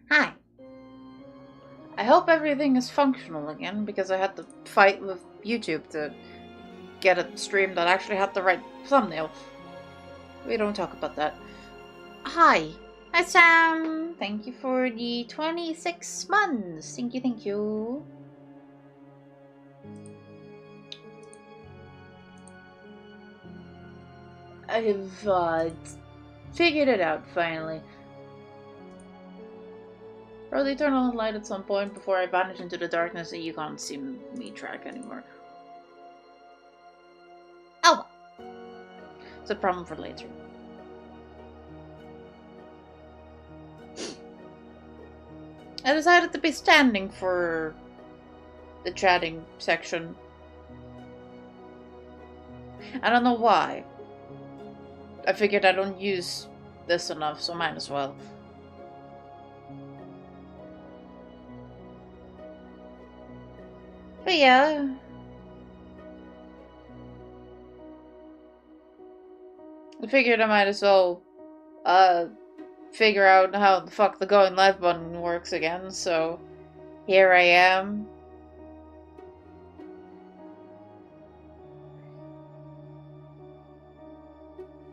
Hi. I hope everything is functional again because I had to fight with YouTube to get a stream that actually had the right thumbnail. We don't talk about that. Hi. Hi, Sam. Thank you for the 26 months. Thank you, thank you. I've figured it out finally. Throw the eternal light at some point before I vanish into the darkness and you can't see me track anymore. Oh well. It's a problem for later. I decided to be standing for the chatting section. I don't know why. I figured I don't use this enough, so might as well. But yeah. I figured I might as well figure out how the fuck the going live button works again, so here I am.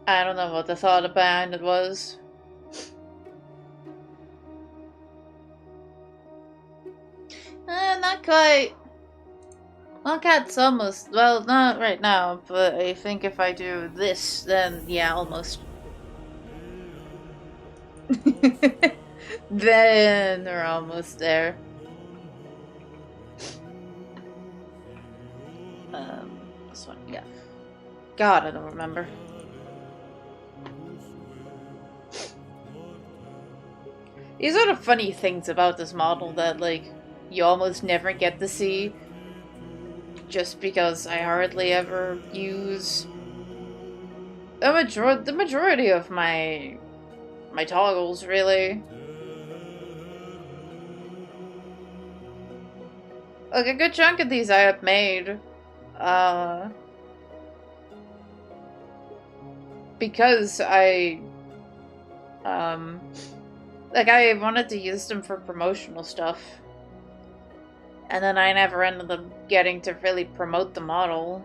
I don't know what the thought behind it was. Not quite. Well, cat's almost. Well, not right now, but I think if I do this, then yeah, almost. Then we're almost there. This one, yeah. God, I don't remember. These are the funny things about this model that, like, you almost never get to see. Just because I hardly ever use the majority of my toggles, really. Like, a good chunk of these I have made, because like, I wanted to use them for promotional stuff. And then I never ended up getting to really promote the model.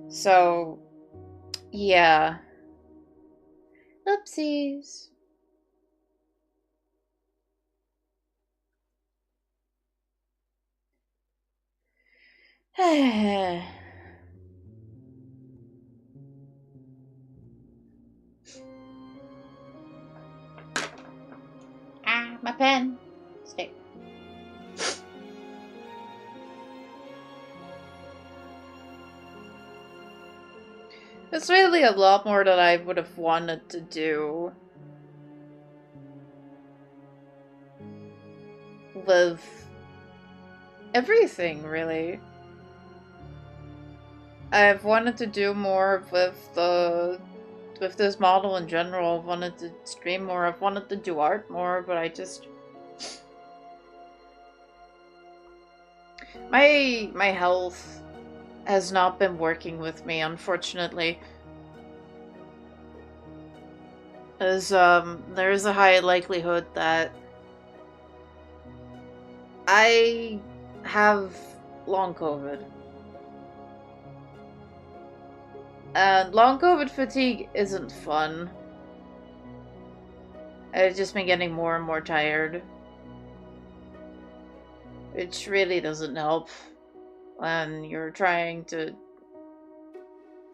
So, yeah. Oopsies. pen. Stay. It's really a lot more that I would have wanted to do with everything, really. I've wanted to do more with this model in general. I've wanted to stream more. I've wanted to do art more, but I just my health has not been working with me, unfortunately. As there is a high likelihood that I have long COVID. And long COVID fatigue isn't fun. I've just been getting more and more tired. Which really doesn't help when you're trying to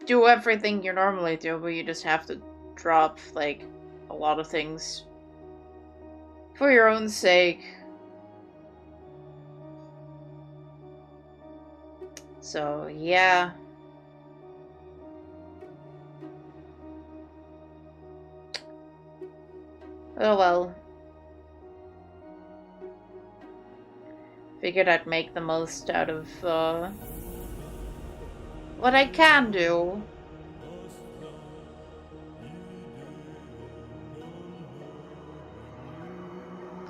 do everything you normally do, but you just have to drop, like, a lot of things for your own sake. So, yeah. Oh well. Figured I'd make the most out of, what I can do.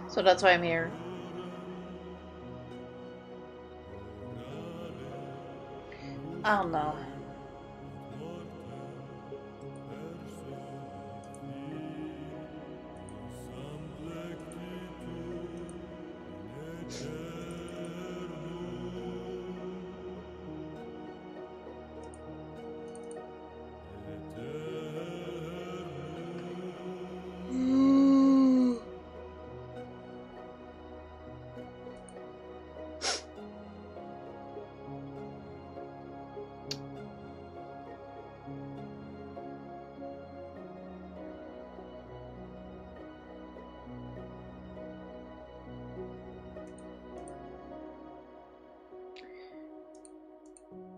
So that's why I'm here. I don't know.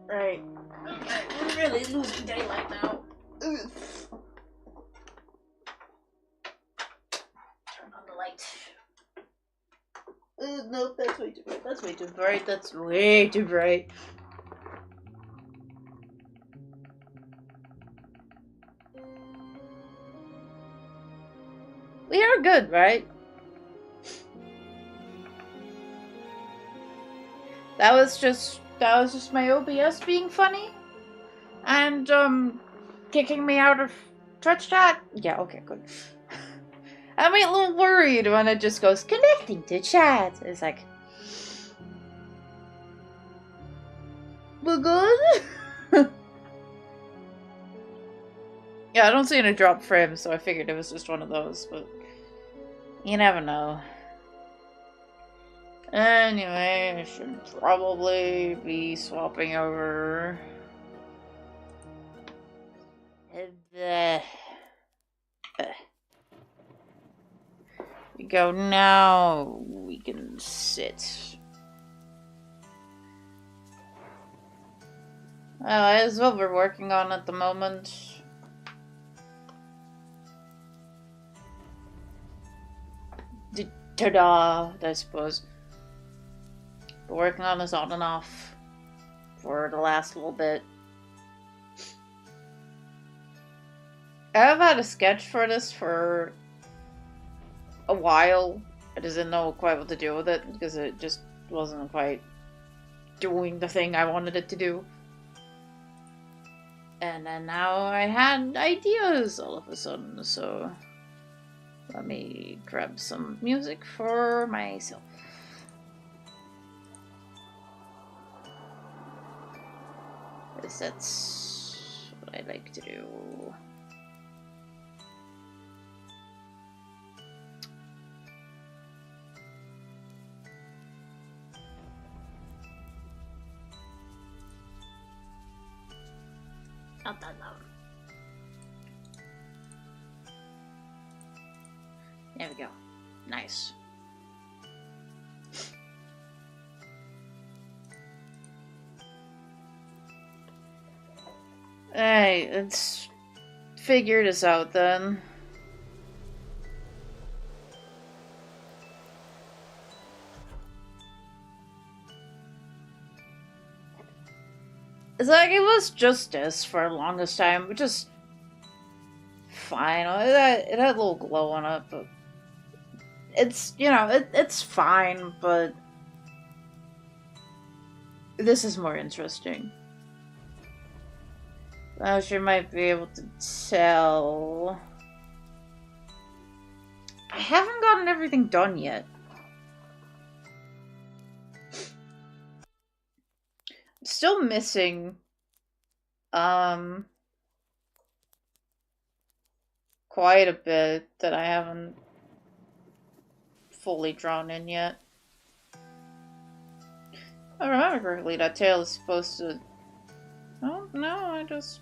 Right. Okay, we're really losing daylight now. Ugh. Turn on the light. Nope, that's way too bright. That's way too bright. That's way too bright. We are good, right? That was just my OBS being funny. And, kicking me out of Twitch chat? Yeah, okay, good. I'm a little worried when it just goes, connecting to chat. It's like, we're good? Yeah, I don't see any drop frames, so I figured it was just one of those, but you never know. Anyway, I should probably be swapping over. We go now. We can sit. Well, that is what we're working on at the moment. Ta-da, I suppose. Been working on this on and off for the last little bit. I've had a sketch for this for a while. I just didn't know quite what to do with it because it just wasn't quite doing the thing I wanted it to do. And then now I had ideas all of a sudden, so let me grab some music for myself. Because that's what I like to do. Not that loud. There we go. Nice. Hey, let's figure this out then. It's like it was just this for the longest time, which is fine. It had a little glow on it, but it's, you know, it's fine, but this is more interesting. As you might be able to tell, I haven't gotten everything done yet. I'm still missing, quite a bit that I haven't fully drawn in yet. I remember correctly, that tail is supposed to... Oh, no, I just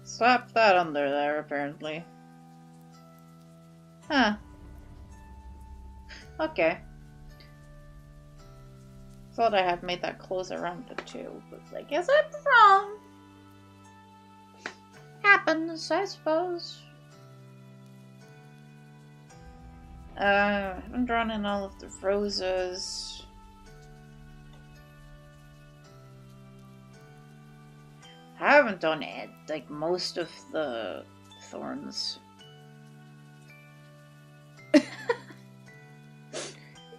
slapped that under there, apparently. Huh. Okay. Thought I had made that close around the two, but I guess I'm wrong. Happens, I suppose. I haven't drawn in all of the roses. I haven't done it, like, most of the thorns.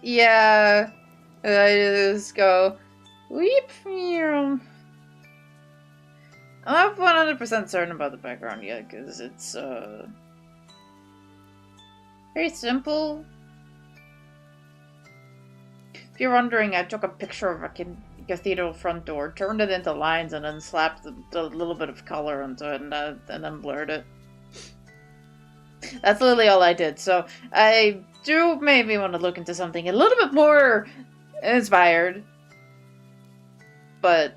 Yeah, I just go, weep. I'm not 100% certain about the background yet, because it's, very simple. If you're wondering, I took a picture of a cathedral front door, turned it into lines, and then slapped a little bit of color onto it, and then blurred it. That's literally all I did, so I do maybe want to look into something a little bit more inspired. But,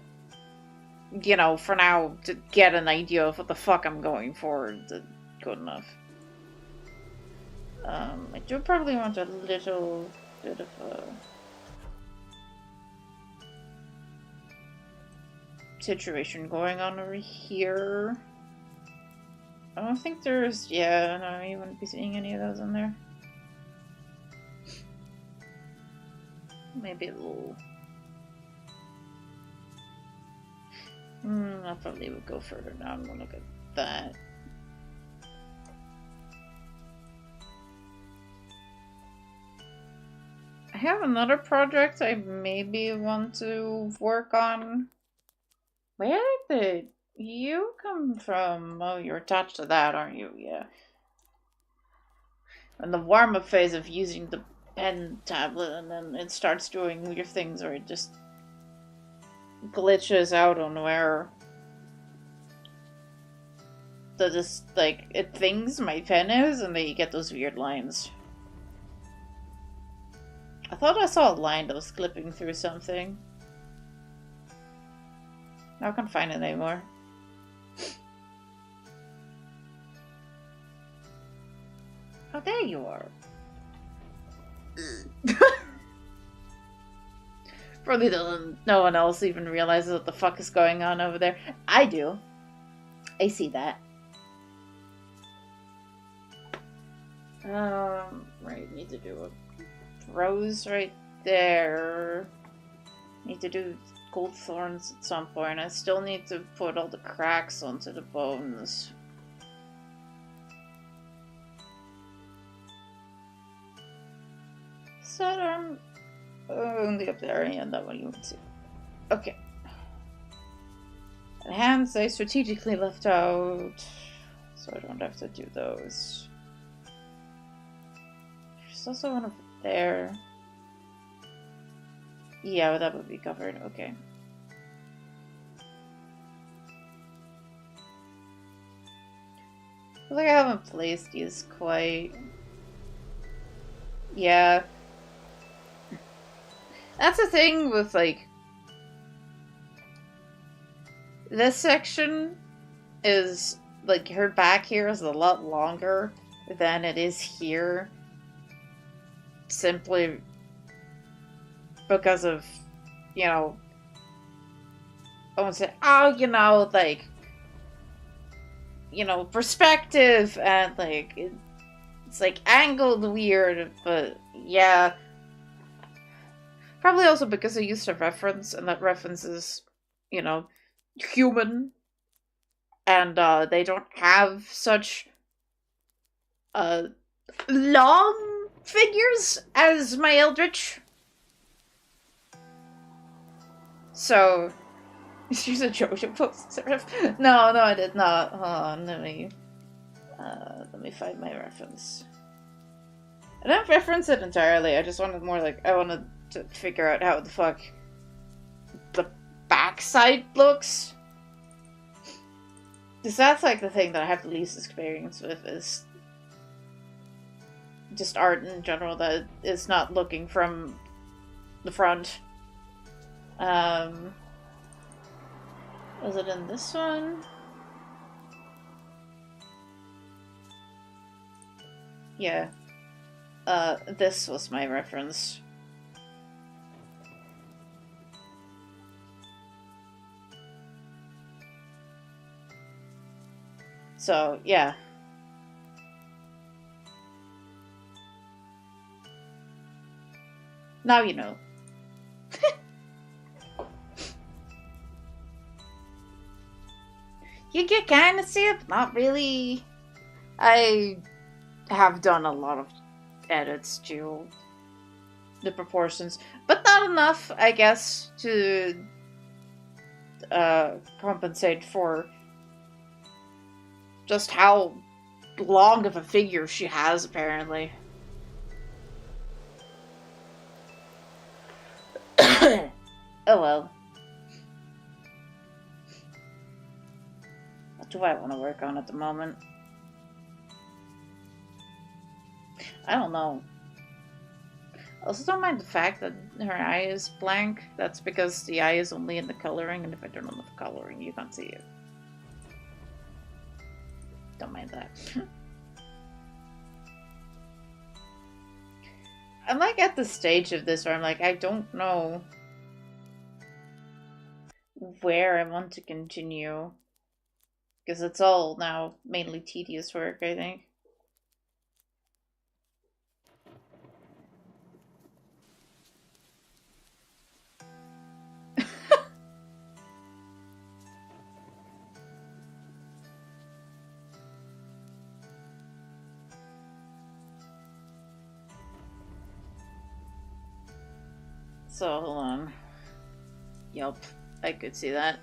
you know, for now, to get an idea of what the fuck I'm going for, good enough. I do probably want a little bit of a situation going on over here. I don't think there's... Yeah, no, you wouldn't be seeing any of those in there. Maybe a little... I probably would go further down and look at that. I have another project I maybe want to work on. Where did you come from? Oh, you're attached to that, aren't you? Yeah. And the warm-up phase of using the pen tablet, and then it starts doing weird things where it just glitches out on where it thinks my pen is, and then you get those weird lines. I thought I saw a line that was clipping through something. Now I can't find it anymore. Oh, there you are. Probably no one else even realizes what the fuck is going on over there. I do. I see that. Right, need to do a rose right there. Need to do gold thorns at some point. I still need to put all the cracks onto the bones. Sidearm only up there, and that one you can see. Okay. And hands I strategically left out, so I don't have to do those. There's also one over there. Yeah, well, that would be covered. Okay. I feel like I haven't placed these quite. Yeah. That's the thing with, like, this section is, like, her back here is a lot longer than it is here. Simply because of, you know, I won't say, oh, you know, like, you know, perspective and like it's like angled weird, but yeah. Probably also because I used a reference, and that reference is, you know, human, and they don't have such uh long figures as my Eldritch. So she's a JoJo poster. No, I did not. Hold on, let me find my reference. I don't reference it entirely. I just wanted more like I wanted to figure out how the fuck the backside looks. Because that's like the thing that I have the least experience with is just art in general that is not looking from the front. Was it in this one? Yeah. This was my reference. So, yeah. Now you know. You can kind of see it, but not really. I have done a lot of edits to the proportions, but not enough, I guess, to compensate for just how long of a figure she has, apparently. Oh well. What do I want to work on at the moment? I don't know. I also don't mind the fact that her eye is blank. That's because the eye is only in the coloring, and if I turn on the coloring, you can't see it. Don't mind that. I'm like at the stage of this where I'm like, I don't know where I want to continue. Because it's all now mainly tedious work, I think. So, hold on. Yup, I could see that.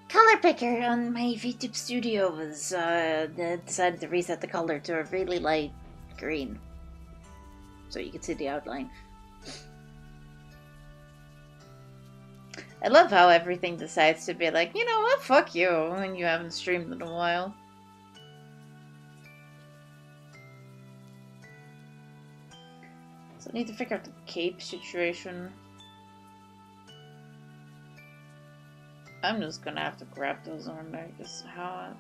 Color picker on my VTube studio was decided to reset the color to a really light green. So you can see the outline. I love how everything decides to be like, you know what, fuck you, when you haven't streamed in a while. So I need to figure out the cape situation. I'm just gonna have to grab those on there, because how...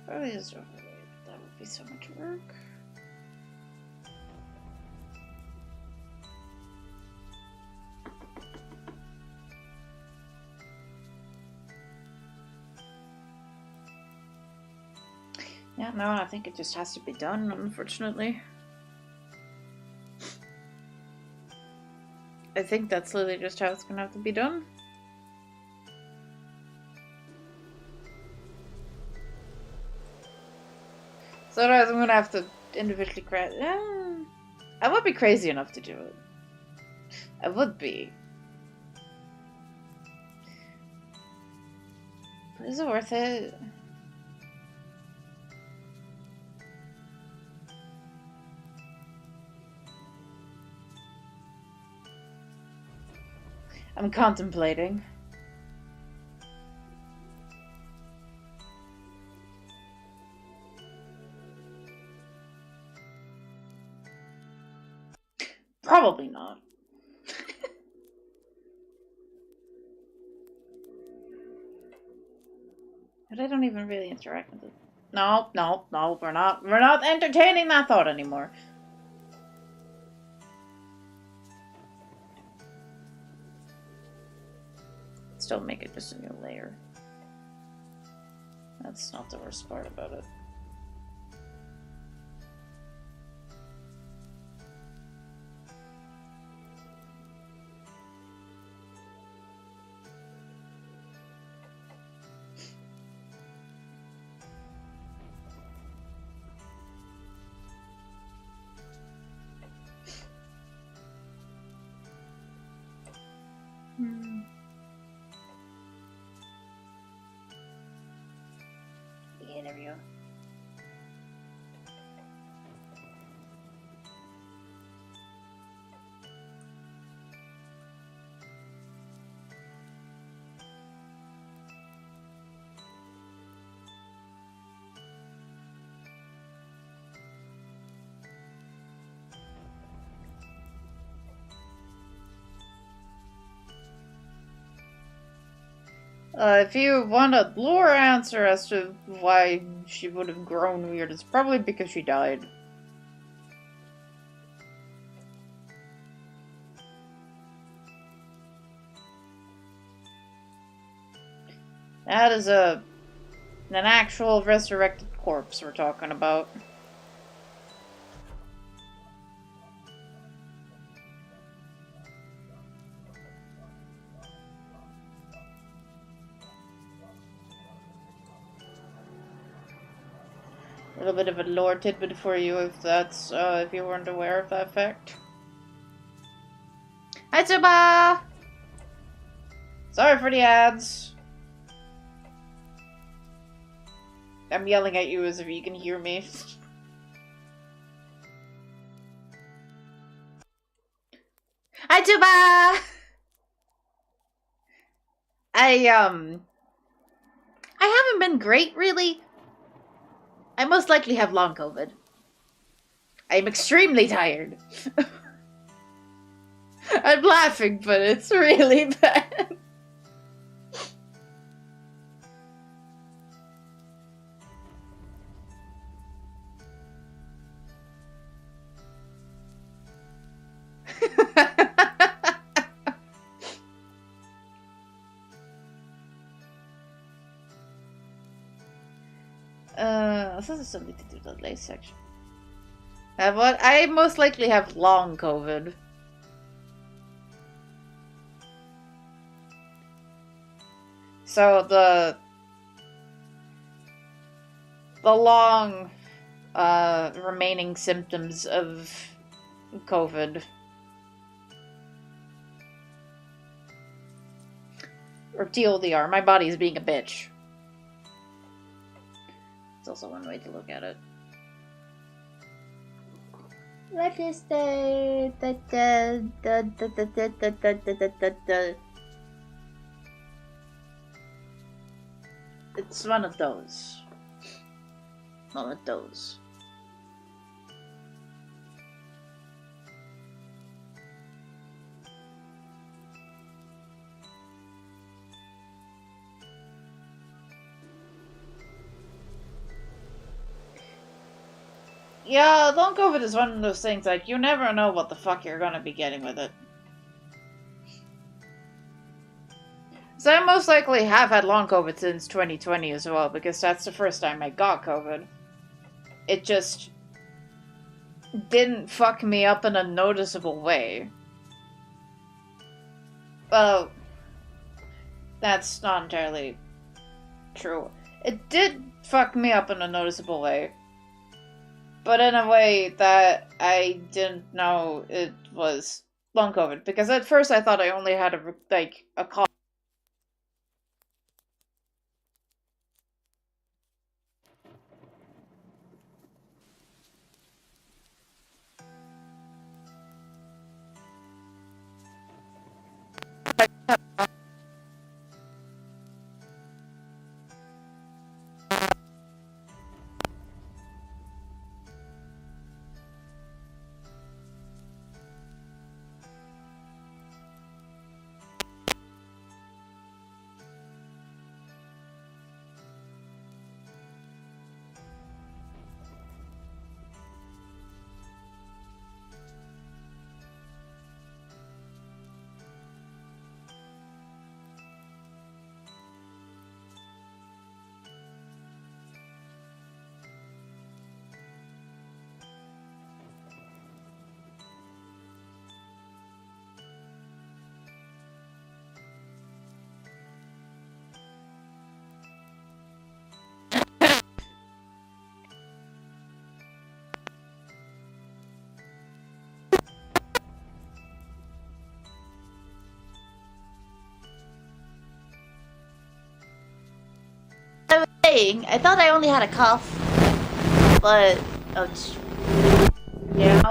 Probably is over there, but that would be so much work. Yeah, no, I think it just has to be done, unfortunately. I think that's literally just how it's gonna have to be done. So otherwise I'm gonna have to individually crash. I would be crazy enough to do it. I would be. But is it worth it? I'm contemplating. Probably not. But I don't even really interact with it. No, we're not entertaining that thought anymore. Still make it just a new layer. That's not the worst part about it. Yeah, there we go. If you want a lore answer as to why she would have grown weird, it's probably because she died. That is an actual resurrected corpse we're talking about. A little bit of a lore tidbit for you if that's, if you weren't aware of that fact. Hi, Tsuba! Sorry for the ads. I'm yelling at you as if you can hear me. Hi, Tsuba! I haven't been great, really. I most likely have long COVID. I'm extremely tired. I'm laughing, but it's really bad. This is something to do with the lace section. What? I most likely have long COVID. So the long remaining symptoms of COVID. Or TLDR, my body is being a bitch. It's also one way to look at it. What is the It's one of those. One of those. Yeah, long COVID is one of those things, like, you never know what the fuck you're gonna be getting with it. So I most likely have had long COVID since 2020 as well, because that's the first time I got COVID. It just didn't fuck me up in a noticeable way. Well, that's not entirely true. It did fuck me up in a noticeable way. But in a way that I didn't know it was long COVID. Because at first I thought I only had a cough. saying, I thought I only had a cough, but yeah.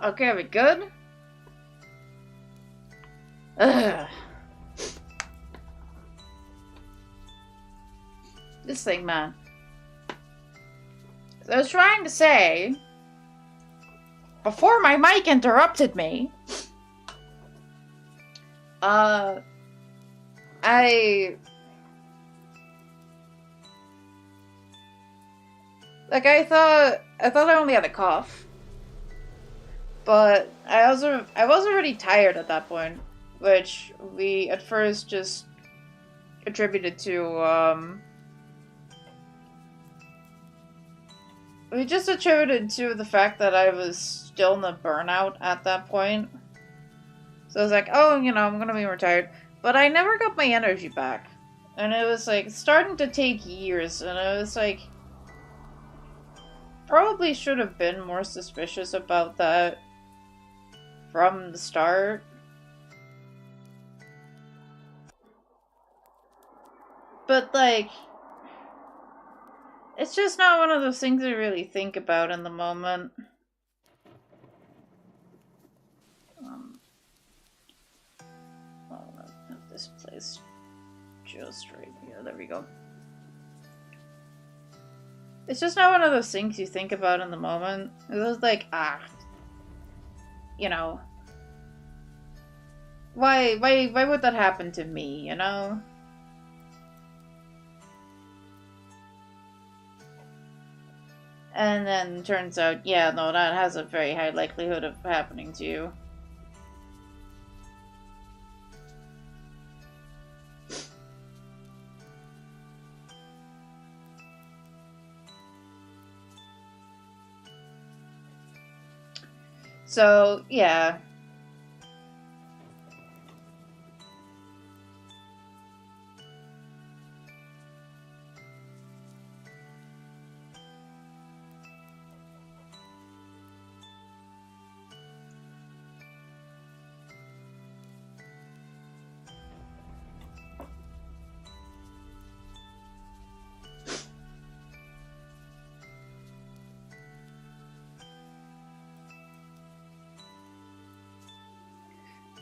Okay, are we good? Ugh. This thing, man. So I was trying to say, before my mic interrupted me, I thought I only had a cough. But I was already tired at that point, which we at first just attributed to the fact that I was still in the burnout at that point. So I was like, oh, you know, I'm gonna be more tired. But I never got my energy back. And it was like starting to take years, and I was like, probably should have been more suspicious about that from the start. But, like, it's just not one of those things I really think about in the moment. I'll have this place just right here. There we go. It's just not one of those things you think about in the moment. It was like, you know, why would that happen to me, you know? And then turns out, yeah, no, that has a very high likelihood of happening to you. So, yeah.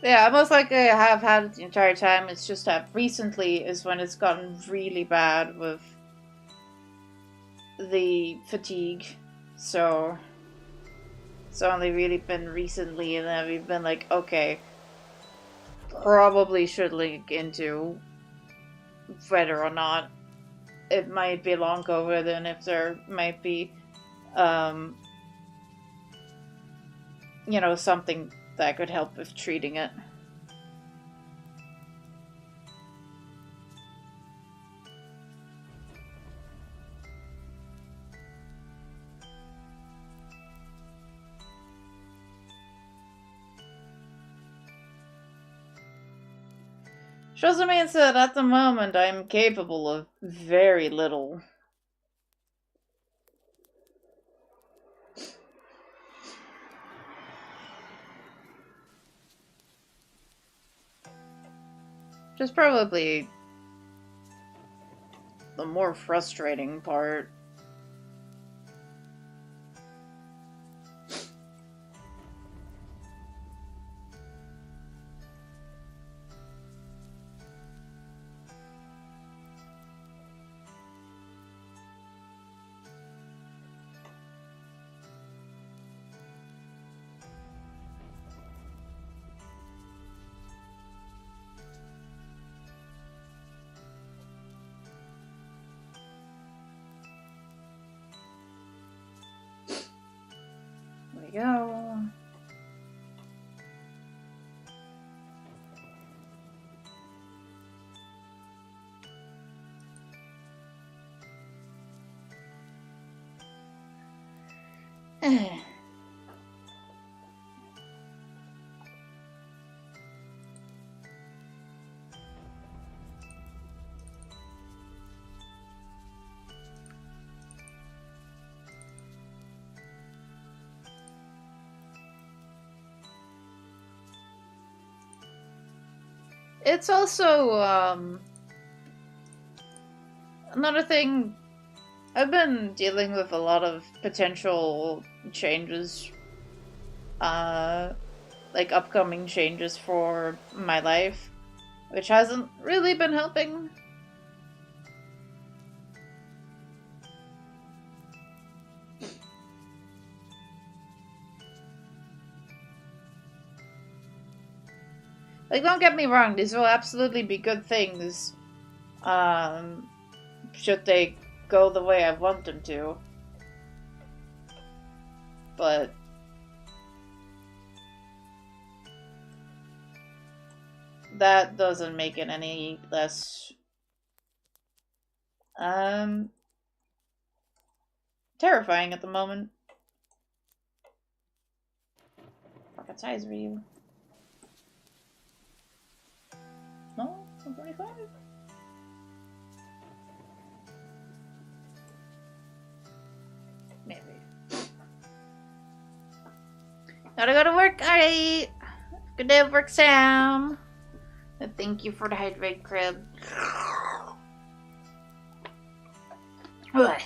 Yeah, almost like I have had it the entire time. It's just that recently is when it's gotten really bad with the fatigue. So it's only really been recently, and then we've been like, okay, probably should look into whether or not it might be long COVID, and if there might be um, you know, something that could help with treating it. Shozumi said, at the moment, I am capable of very little. Which is probably the more frustrating part. There we go. It's also, another thing. I've been dealing with a lot of potential changes, like upcoming changes for my life, which hasn't really been helping. Like, don't get me wrong, these will absolutely be good things, should they go the way I want them to. But that doesn't make it any less, terrifying at the moment. What size were you? No? 125? Maybe. Gotta go to work. Alright. Good day at work, Sam. And thank you for the hydrate crib. Ugh.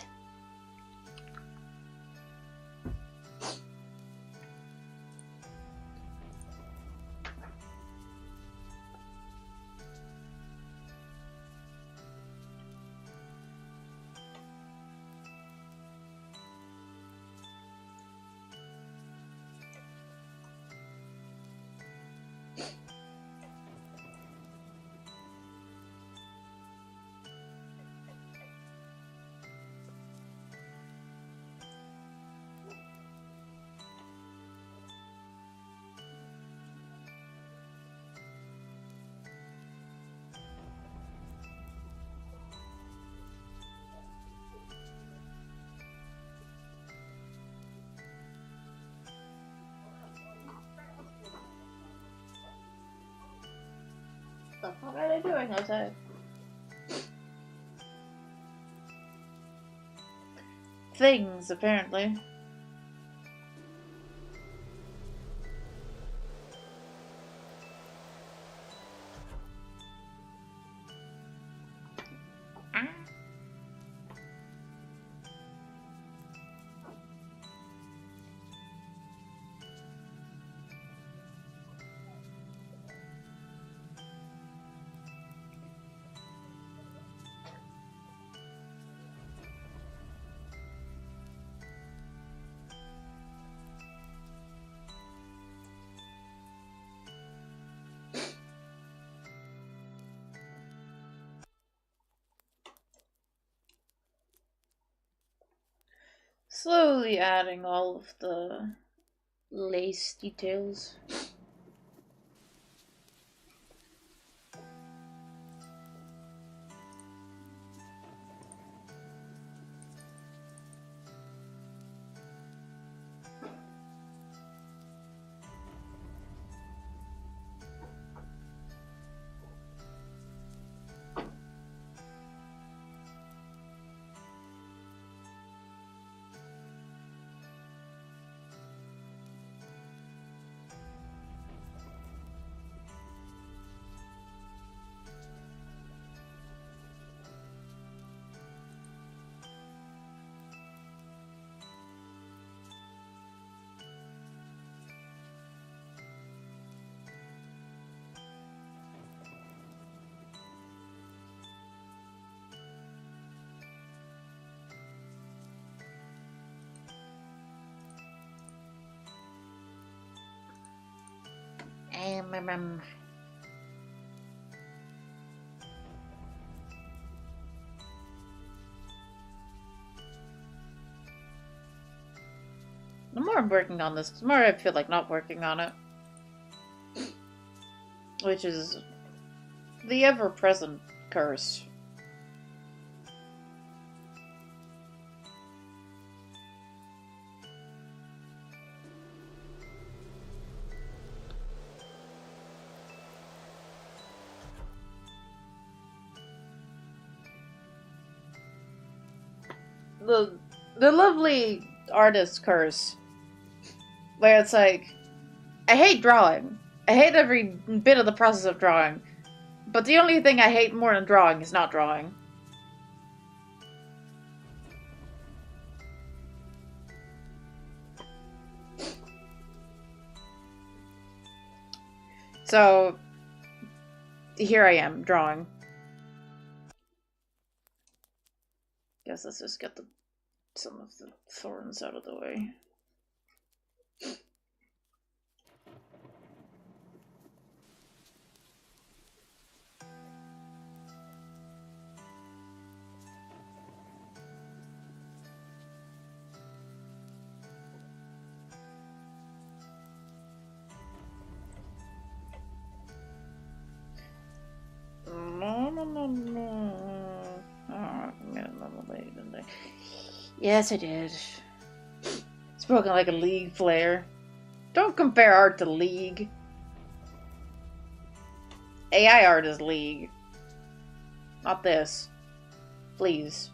What the fuck are they doing outside? Things, apparently. Slowly adding all of the lace details. The more I'm working on this, the more I feel like not working on it. Which is the ever-present curse. The lovely artist curse. Where it's like, I hate drawing. I hate every bit of the process of drawing. But the only thing I hate more than drawing is not drawing. So, here I am, drawing. Guess let's just get some of the thorns out of the way. No. Oh, yes, I did. Spoken like a League player. Don't compare art to League. AI art is League. Not this. Please.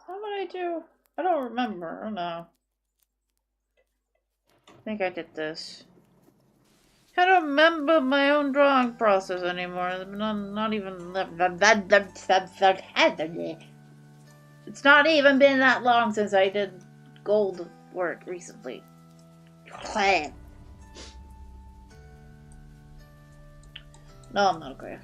How did I do? I don't remember. Oh no. I think I did this. I don't remember my own drawing process anymore. Not even. It's not even been that long since I did gold work recently. No, I'm not okay.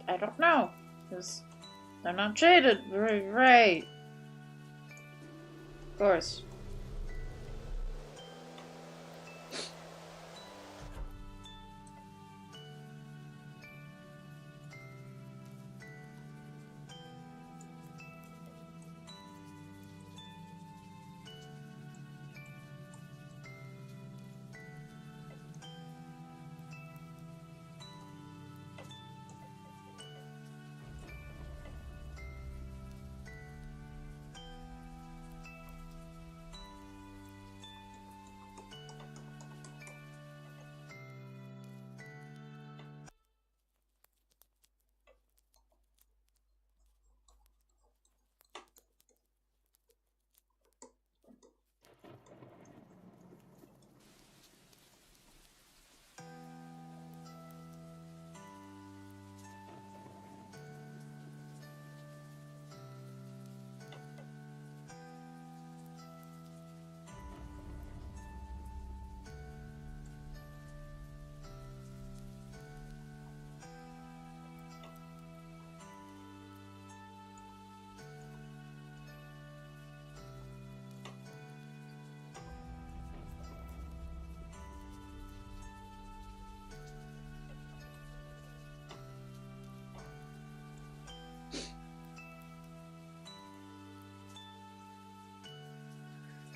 I don't know. Because they're not shaded. Right. Of course.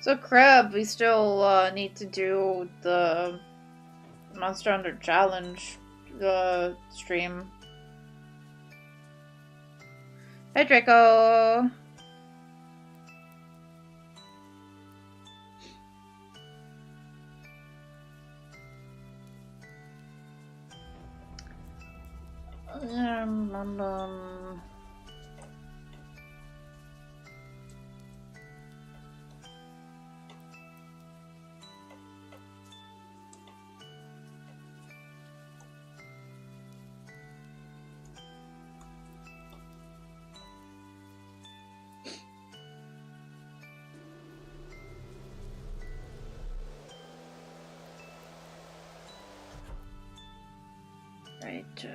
So, Crab, we still need to do the Monster Hunter Challenge stream. Hey, Draco! Right.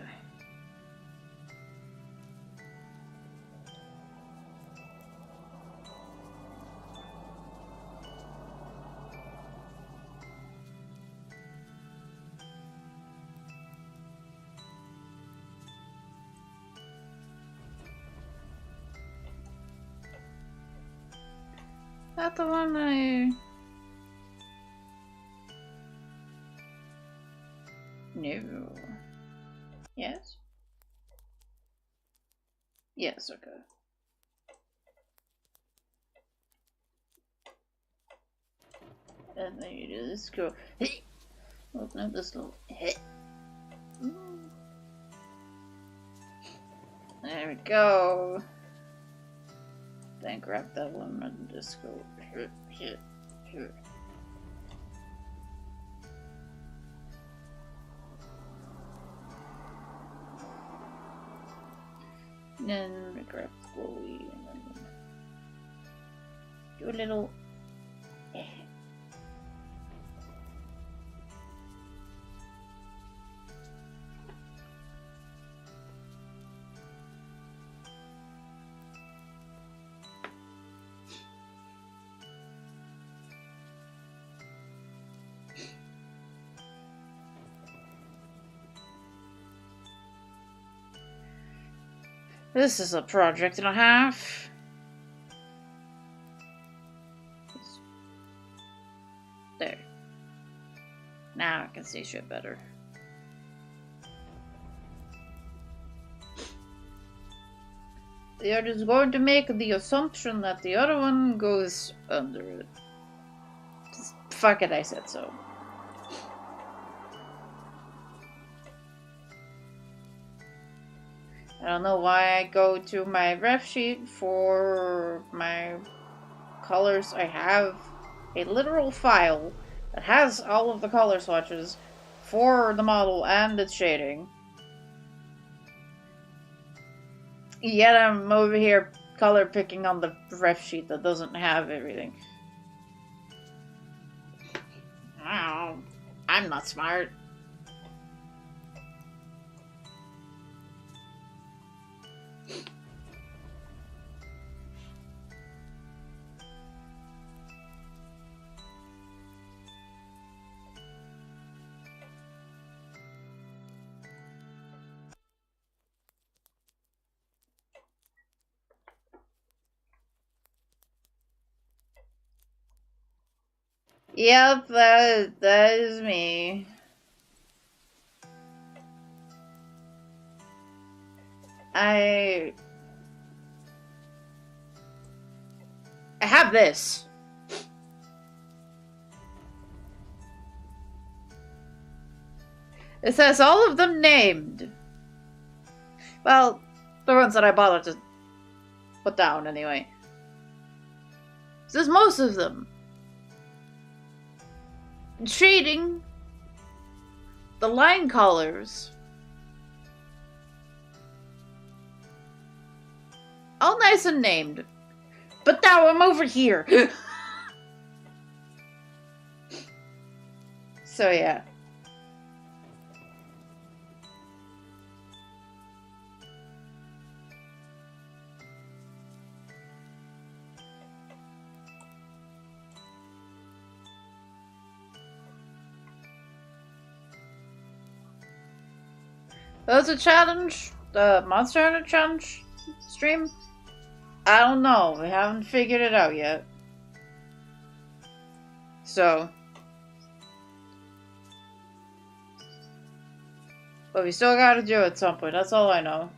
That the one I... No. Yes? Yes, okay. And then you do this, go... Hey! Open up this little... Hey! There we go. Then grab that one and just go... Here. And then we grab Chloe and then do a little... This is a project and a half. There. Now I can see shit better. They are just going to make the assumption that the other one goes under it. Just fuck it, I said so. I don't know why I go to my ref sheet for my colors. I have a literal file that has all of the color swatches for the model and its shading. Yet I'm over here color picking on the ref sheet that doesn't have everything. Oh, I'm not smart. Yep, that is me. I have this. It says all of them named. Well, the ones that I bothered to put down anyway. It says most of them. Shading. The line colors. All nice and named. But now I'm over here. So yeah. That was a challenge? The Monster Hunter challenge stream? I don't know. We haven't figured it out yet. So. But we still gotta do it at some point. That's all I know.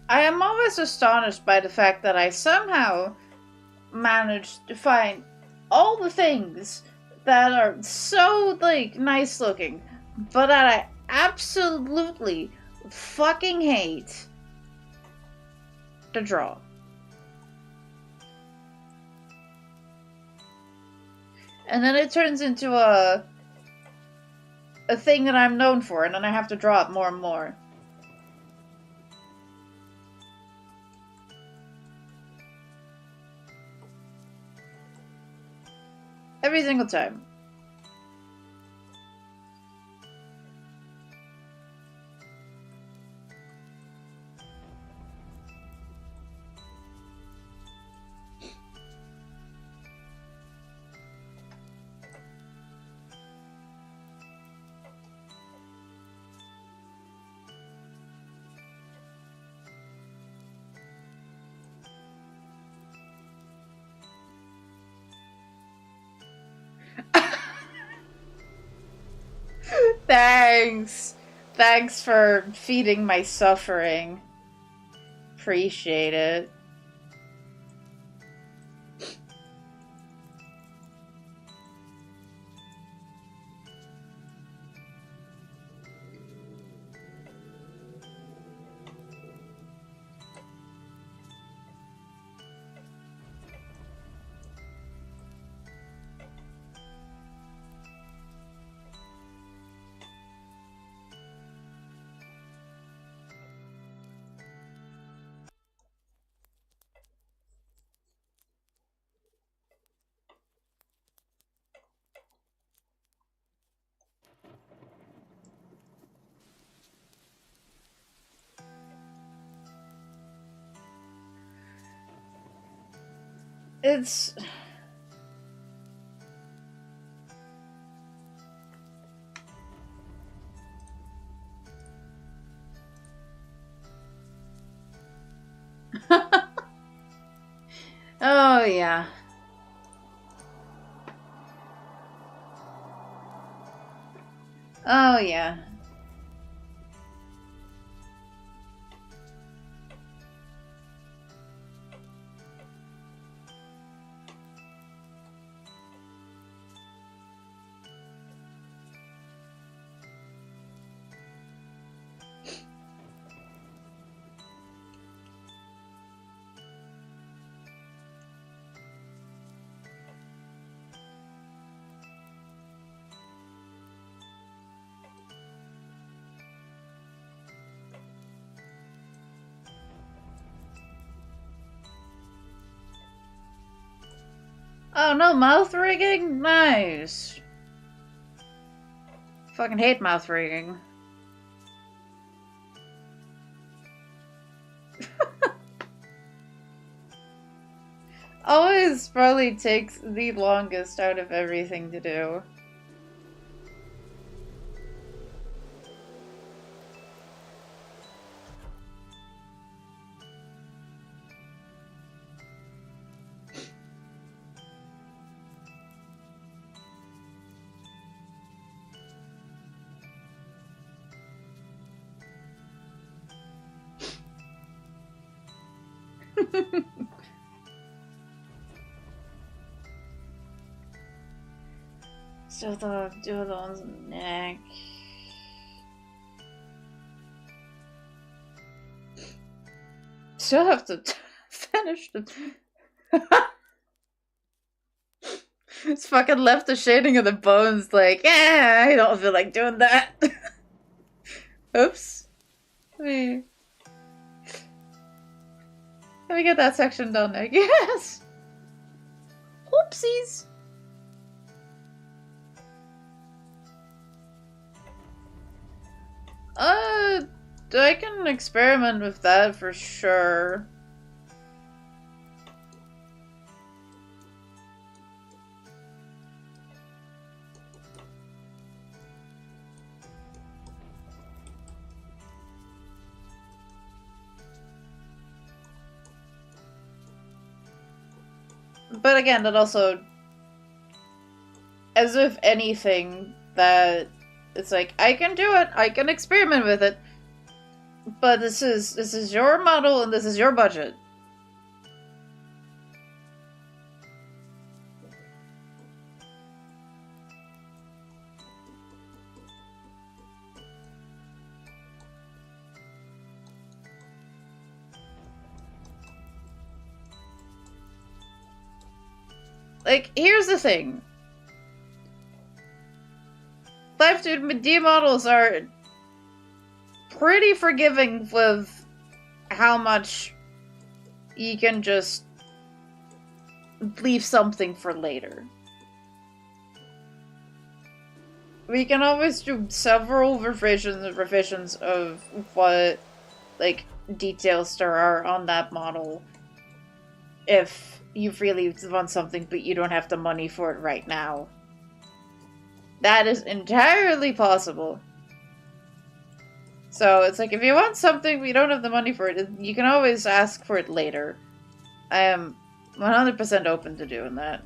I am always astonished by the fact that I somehow managed to find all the things that are so, like, nice looking, but that I absolutely fucking hate to draw. And then it turns into a thing that I'm known for, and then I have to draw it more and more. Every single time. Thanks. Thanks for feeding my suffering. Appreciate it. It's... Oh, yeah. Oh, yeah. Oh, no mouth rigging? Nice. Fucking hate mouth rigging. Always probably takes the longest out of everything to do. Still the ones in the neck. Still have to finish the. It's fucking left the shading of the bones like, I don't feel like doing that. Oops. Let me get that section done, I guess. Oopsies. I can experiment with that for sure. But again, that also, as with anything, that it's like, I can do it, I can experiment with it, but this is your model and this is your budget. Like, here's the thing. 5D models are pretty forgiving with how much you can just leave something for later. We can always do several revisions of what, like, details there are on that model if you really want something but you don't have the money for it right now. That is entirely possible. So it's like, if you want something but you don't have the money for it, you can always ask for it later. I am 100% open to doing that.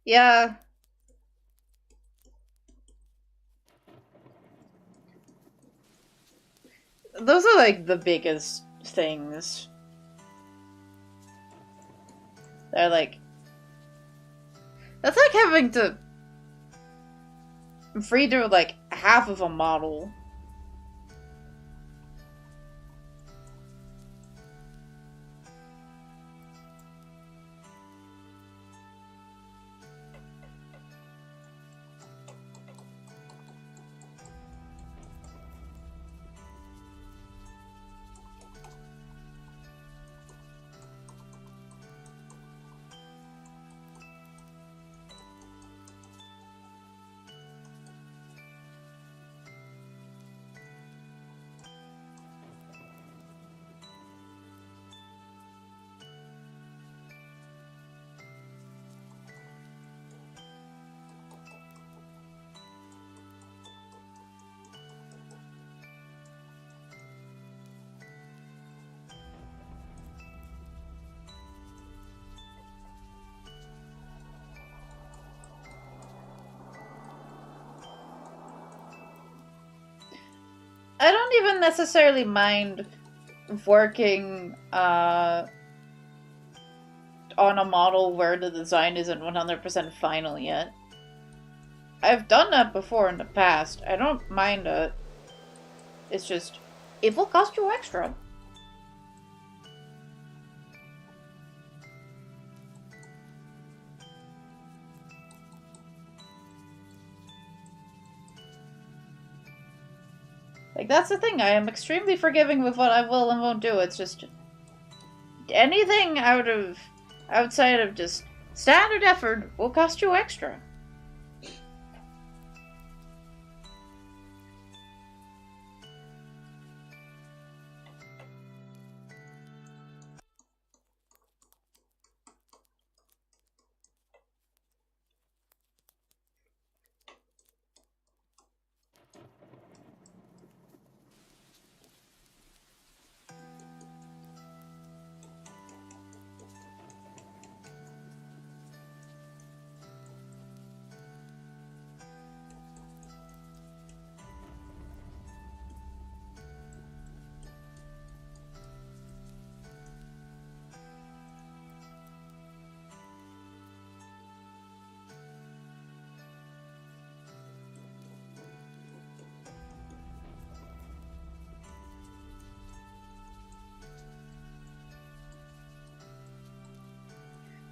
Yeah. Those are like the biggest things. They're like... That's like having to redo like half of a model. I don't even necessarily mind working on a model where the design isn't 100% final yet. I've done that before in the past. I don't mind it. It's just, it will cost you extra. Like, that's the thing. I am extremely forgiving with what I will and won't do. It's just anything outside of just standard effort will cost you extra.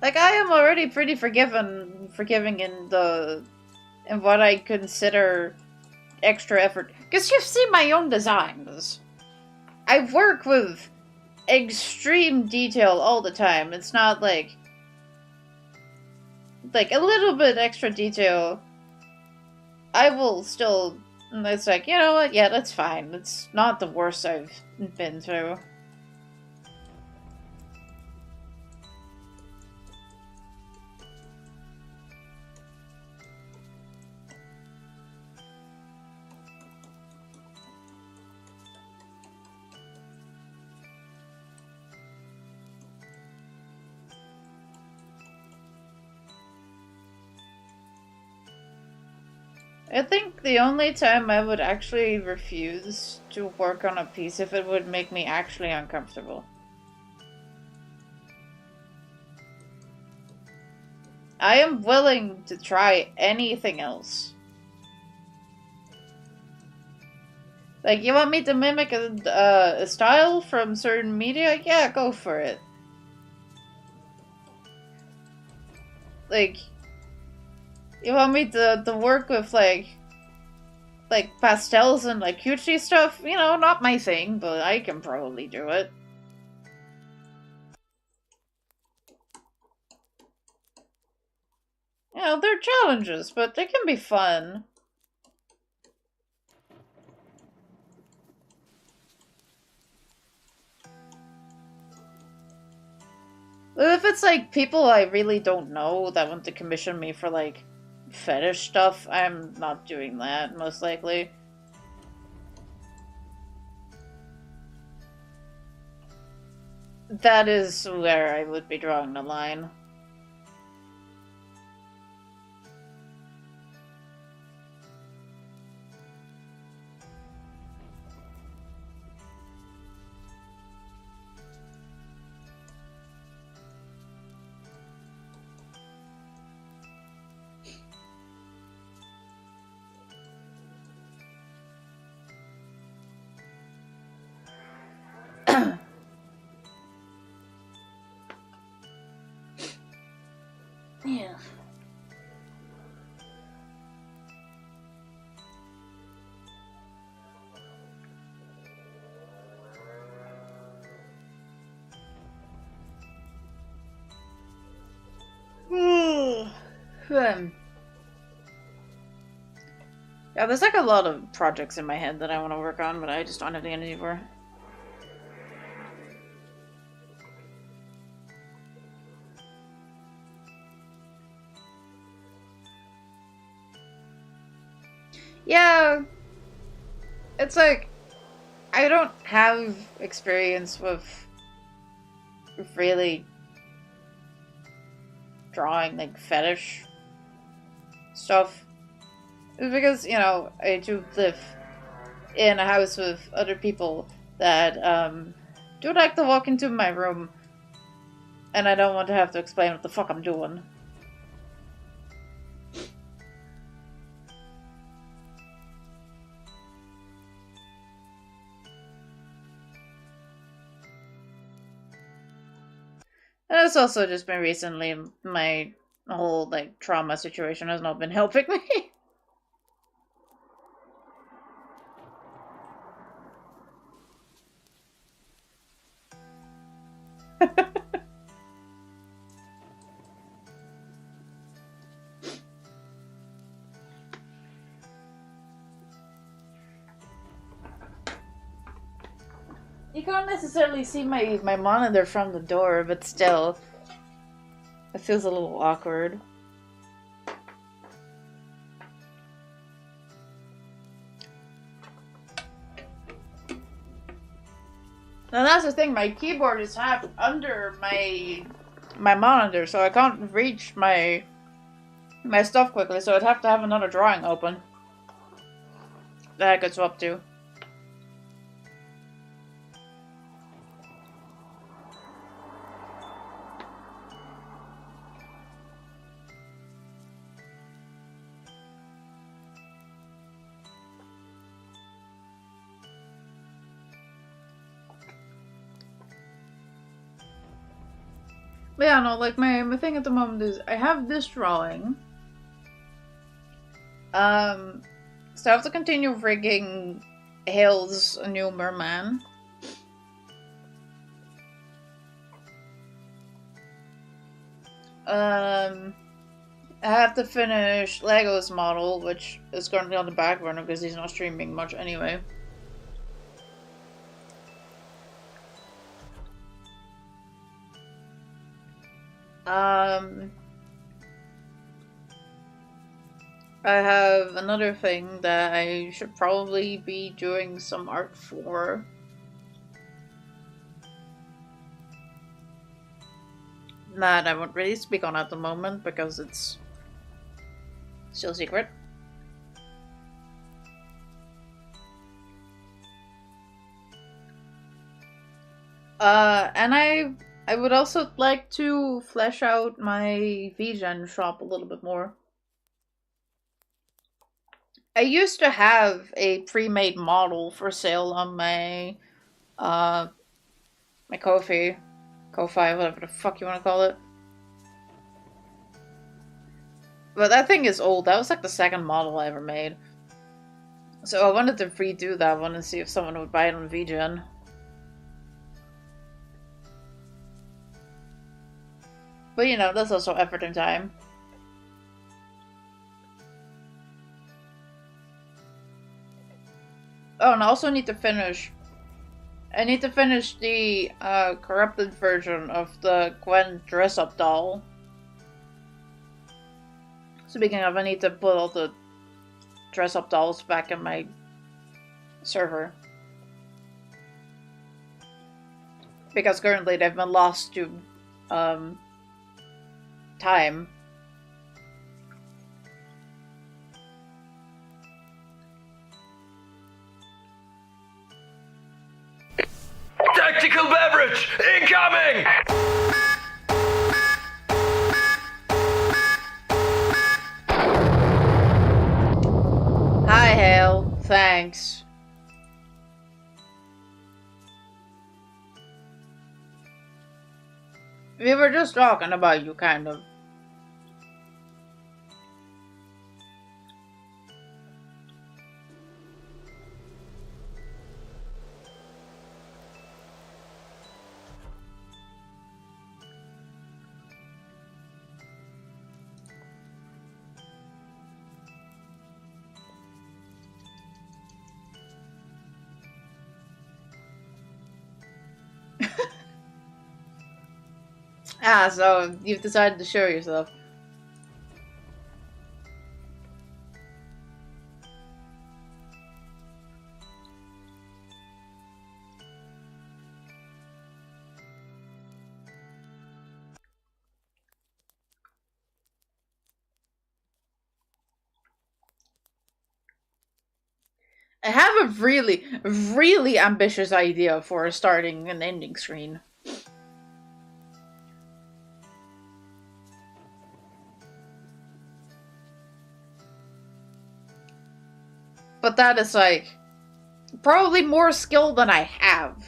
Like, I am already pretty forgiving in what I consider extra effort. Because you've seen my own designs. I work with extreme detail all the time. It's not like a little bit extra detail. I will still. It's like, you know what? Yeah, that's fine. It's not the worst I've been through. I think the only time I would actually refuse to work on a piece if it would make me actually uncomfortable. I am willing to try anything else. Like, you want me to mimic a style from certain media? Yeah, go for it. Like, you want me to work with, like pastels and, like, cutesy stuff? You know, not my thing, but I can probably do it. You know, they're challenges, but they can be fun. If it's, like, people I really don't know that want to commission me for, like, fetish stuff, I'm not doing that, most likely. That is where I would be drawing the line. Yeah. Hmm. Yeah, there's like a lot of projects in my head that I want to work on, but I just don't have the energy for. Yeah, it's like I don't have experience with really drawing like fetish stuff. It's because, you know, I do live in a house with other people that do like to walk into my room, and I don't want to have to explain what the fuck I'm doing. And it's also just been recently my whole like trauma situation has not been helping me. You can't necessarily see my monitor from the door, but still, it feels a little awkward. And that's the thing, my keyboard is half under my monitor, so I can't reach my stuff quickly, so I'd have to have another drawing open that I could swap to. But yeah, no, like my thing at the moment is I have this drawing. So I have to continue rigging Hale's new merman. I have to finish Lego's model, which is currently on the back burner because he's not streaming much anyway. I have another thing that I should probably be doing some art for. That I won't really speak on at the moment because it's still secret. And I would also like to flesh out my VGen shop a little bit more. I used to have a pre-made model for sale on my my Ko-fi, whatever the fuck you want to call it. But that thing is old. That was like the second model I ever made. So I wanted to redo that one and see if someone would buy it on VGen. But you know, that's also effort and time. Oh, and I also need to finish. I need to finish the corrupted version of the Gwen dress-up doll. Speaking of, I need to put all the dress-up dolls back in my server. Because currently they've been lost to time. Tactical beverage incoming! Hi, Hale. Thanks. We were just talking about you, kind of. Ah, so you've decided to show yourself. I have a really, really ambitious idea for starting an ending screen. But that is like probably more skill than I have.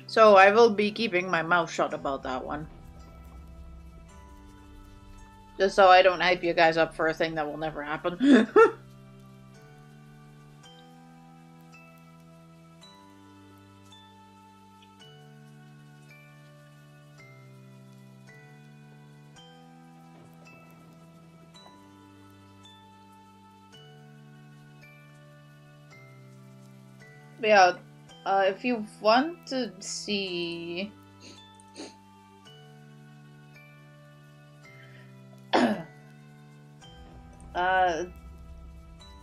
So I will be keeping my mouth shut about that one. Just so I don't hype you guys up for a thing that will never happen. Yeah, if you want to see...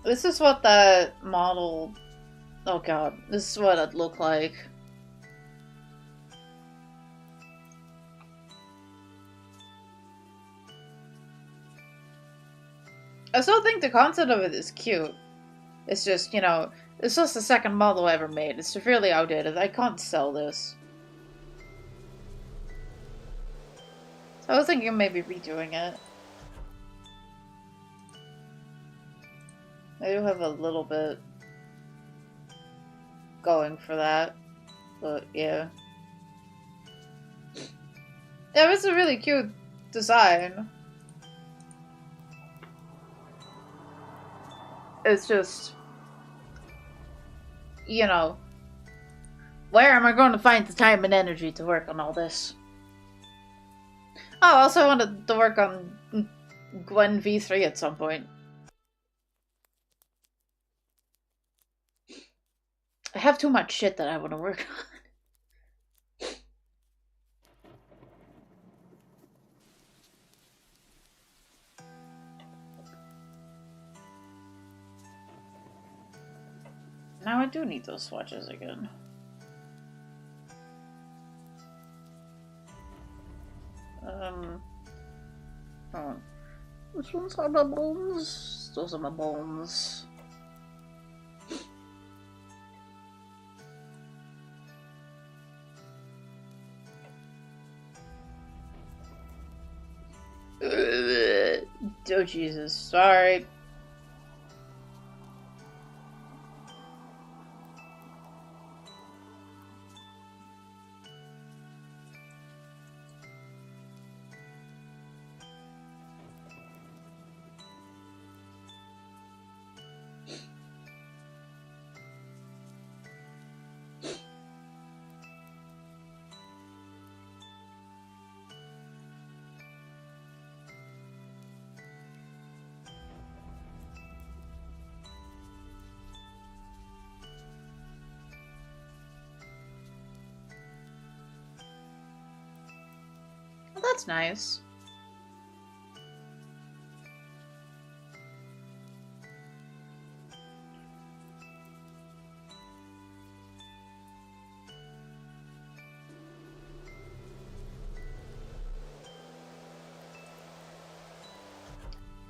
this is what that model... Oh god, this is what it looked like. I still think the concept of it is cute. It's just, you know, it's just the second model I ever made. It's severely outdated. I can't sell this. I was thinking of maybe redoing it. I do have a little bit going for that. But, yeah. Yeah, it's a really cute design. It's just... You know, where am I going to find the time and energy to work on all this? Oh, I also wanted to work on Gwen V3 at some point. I have too much shit that I want to work on. Now I do need those swatches again. Oh. Which ones are my bones? Those are my bones. Oh Jesus, sorry. Well, that's nice.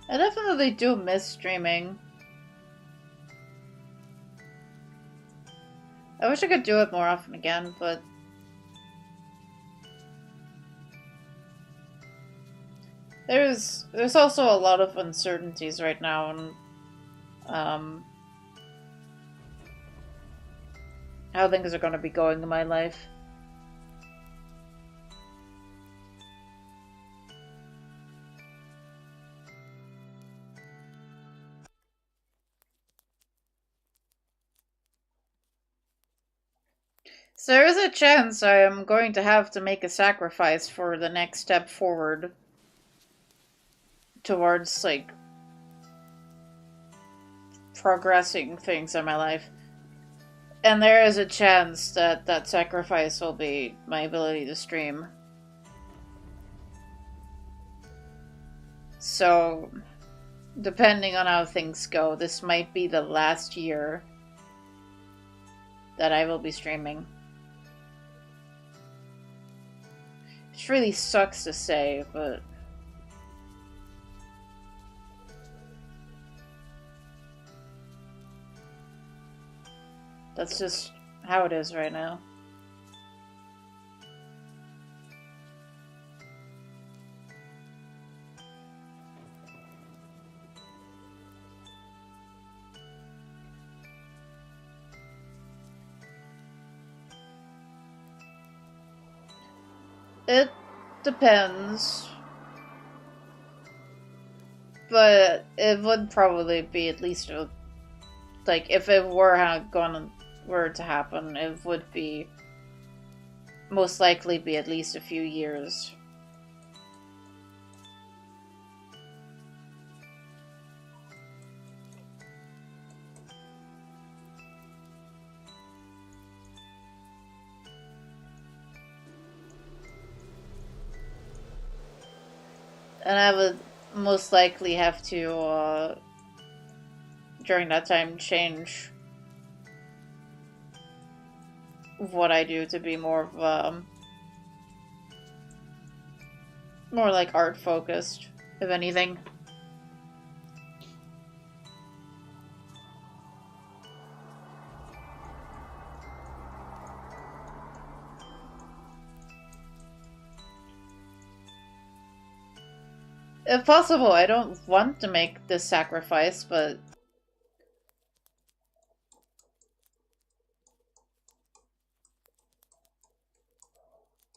I definitely do miss streaming. I wish I could do it more often again, but... There's also a lot of uncertainties right now, and how things are going to be going in my life. So there is a chance I am going to have to make a sacrifice for the next step forward towards, like, progressing things in my life. And there is a chance that that sacrifice will be my ability to stream. So, depending on how things go, this might be the last year that I will be streaming. Which really sucks to say, but that's just how it is right now. It depends. But it would probably be at least like if it were to happen, it would be most likely be at least a few years. And I would most likely have to, during that time, change what I do to be more of, more like art focused, if anything. If possible, I don't want to make this sacrifice, but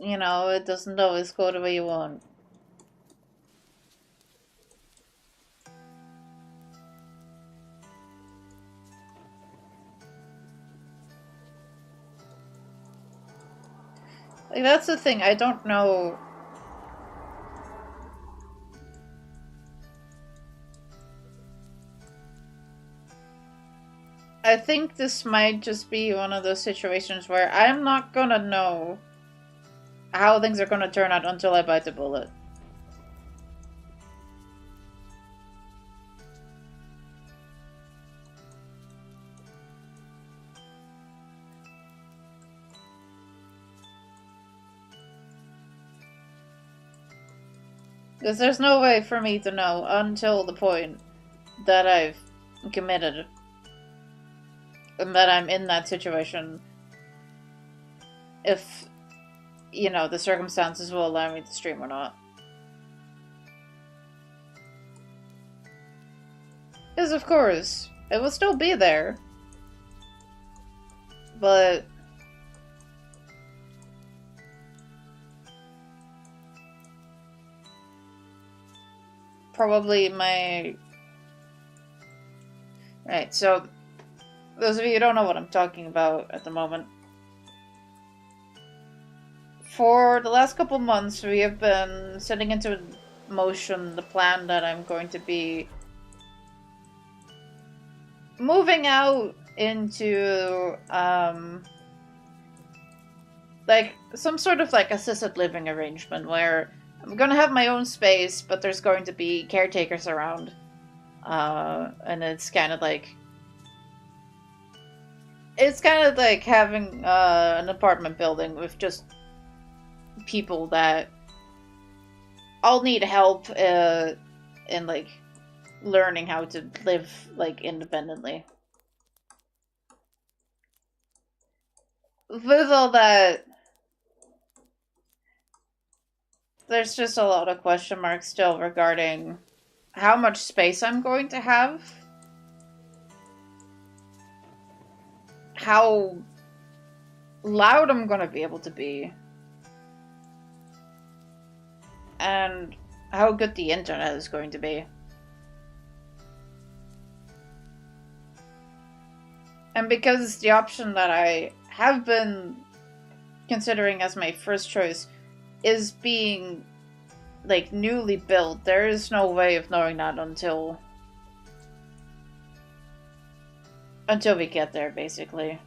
you know, it doesn't always go the way you want. Like, that's the thing, I don't know. I think this might just be one of those situations where I'm not gonna know how things are gonna turn out until I bite the bullet. Because there's no way for me to know until the point that I've committed and that I'm in that situation if, you know, the circumstances will allow me to stream or not. Because, of course, it will still be there. But probably my... Right, so those of you who don't know what I'm talking about at the moment, for the last couple months we have been setting into motion the plan that I'm going to be moving out into like some sort of like assisted living arrangement where I'm gonna have my own space, but there's going to be caretakers around. And it's kind of like having an apartment building with just people that all need help in like learning how to live like independently. With all that, there's just a lot of question marks still regarding how much space I'm going to have, how loud I'm going to be able to be, and how good the internet is going to be. And because the option that I have been considering as my first choice is being like newly built, there is no way of knowing that until we get there, basically.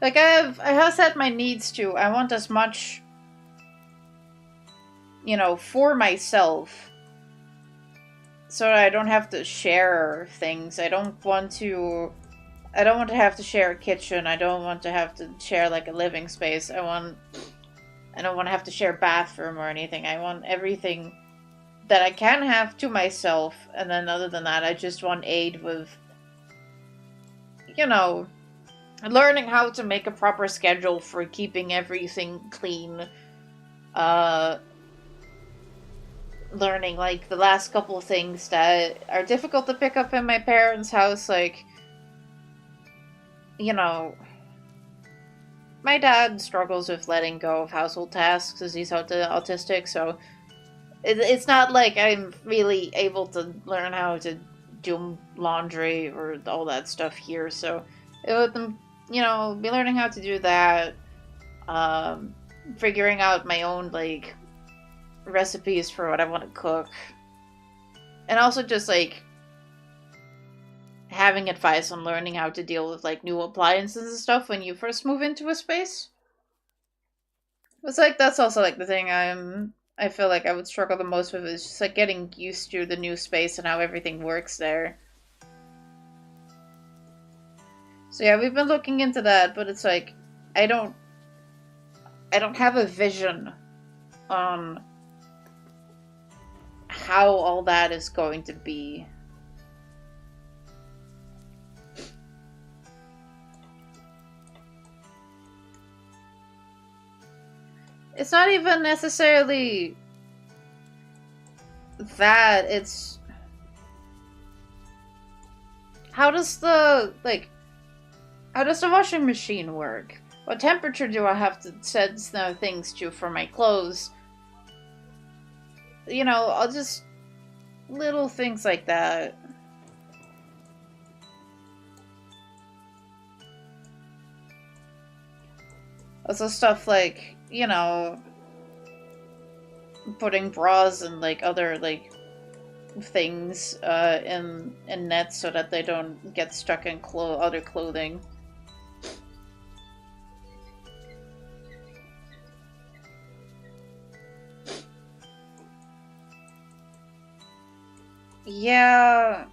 Like I have set my needs to. I want as much you know, for myself, so I don't have to share things. I don't want to have to share a kitchen. I don't want to have to share like a living space. I don't want to have to share a bathroom or anything. I want everything that I can have to myself, and then other than that, I just want aid with, you know, learning how to make a proper schedule for keeping everything clean. Learning like the last couple of things that are difficult to pick up in my parents' house, like, you know, my dad struggles with letting go of household tasks as he's autistic, so it's not like I'm really able to learn how to do laundry or all that stuff here. So it would, you know, be learning how to do that, figuring out my own like recipes for what I want to cook, and also just like having advice on learning how to deal with like new appliances and stuff when you first move into a space. It's like that's also like the thing I feel like I would struggle the most with, is just like getting used to the new space and how everything works there. So yeah, we've been looking into that, but it's like I don't have a vision on how all that is going to be. It's not even necessarily that, it's how does the washing machine work? What temperature do I have to set things to for my clothes? You know, I'll just little things like that. Also stuff like, you know, putting bras and like other like things in nets so that they don't get stuck in other clothing. Yeah.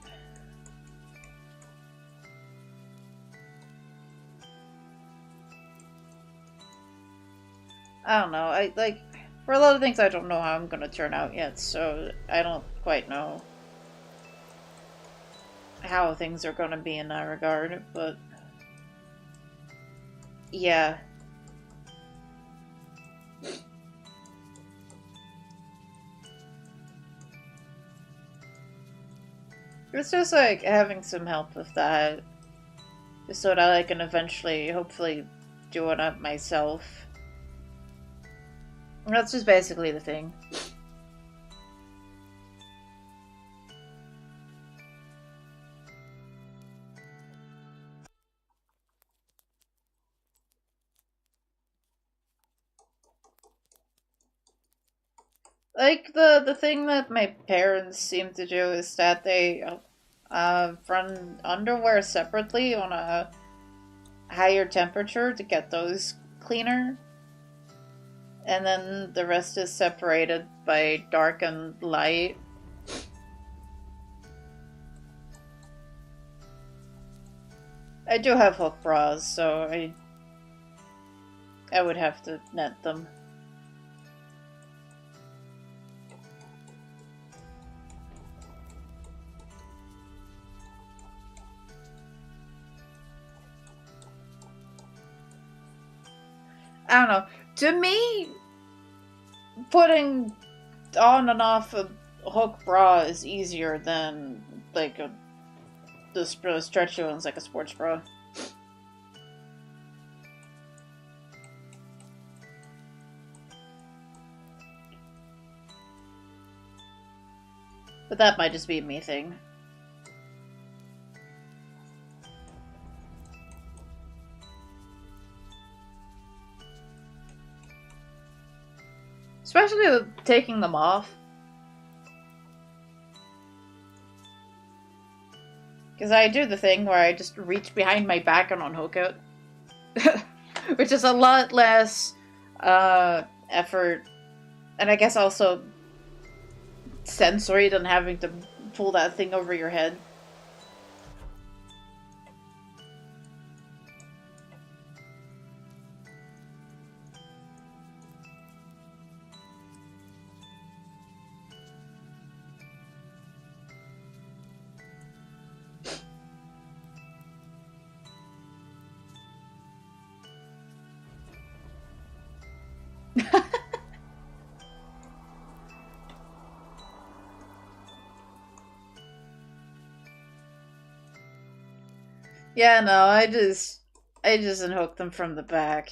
I don't know. I like for a lot of things I don't know how I'm gonna turn out yet, so I don't quite know how things are gonna be in that regard, but yeah. It's just like having some help with that, just so that I can eventually, hopefully, do it up myself. That's just basically the thing. Like the thing that my parents seem to do is that they run underwear separately on a higher temperature to get those cleaner, and then the rest is separated by dark and light. I do have hook bras, so I would have to net them. I don't know. To me, putting on and off a hook bra is easier than like the stretchy ones, like a sports bra. But that might just be a me thing. Especially with taking them off. Because I do the thing where I just reach behind my back and unhook it. Which is a lot less effort And I guess also sensory than having to pull that thing over your head. Yeah, no, I just unhook them from the back.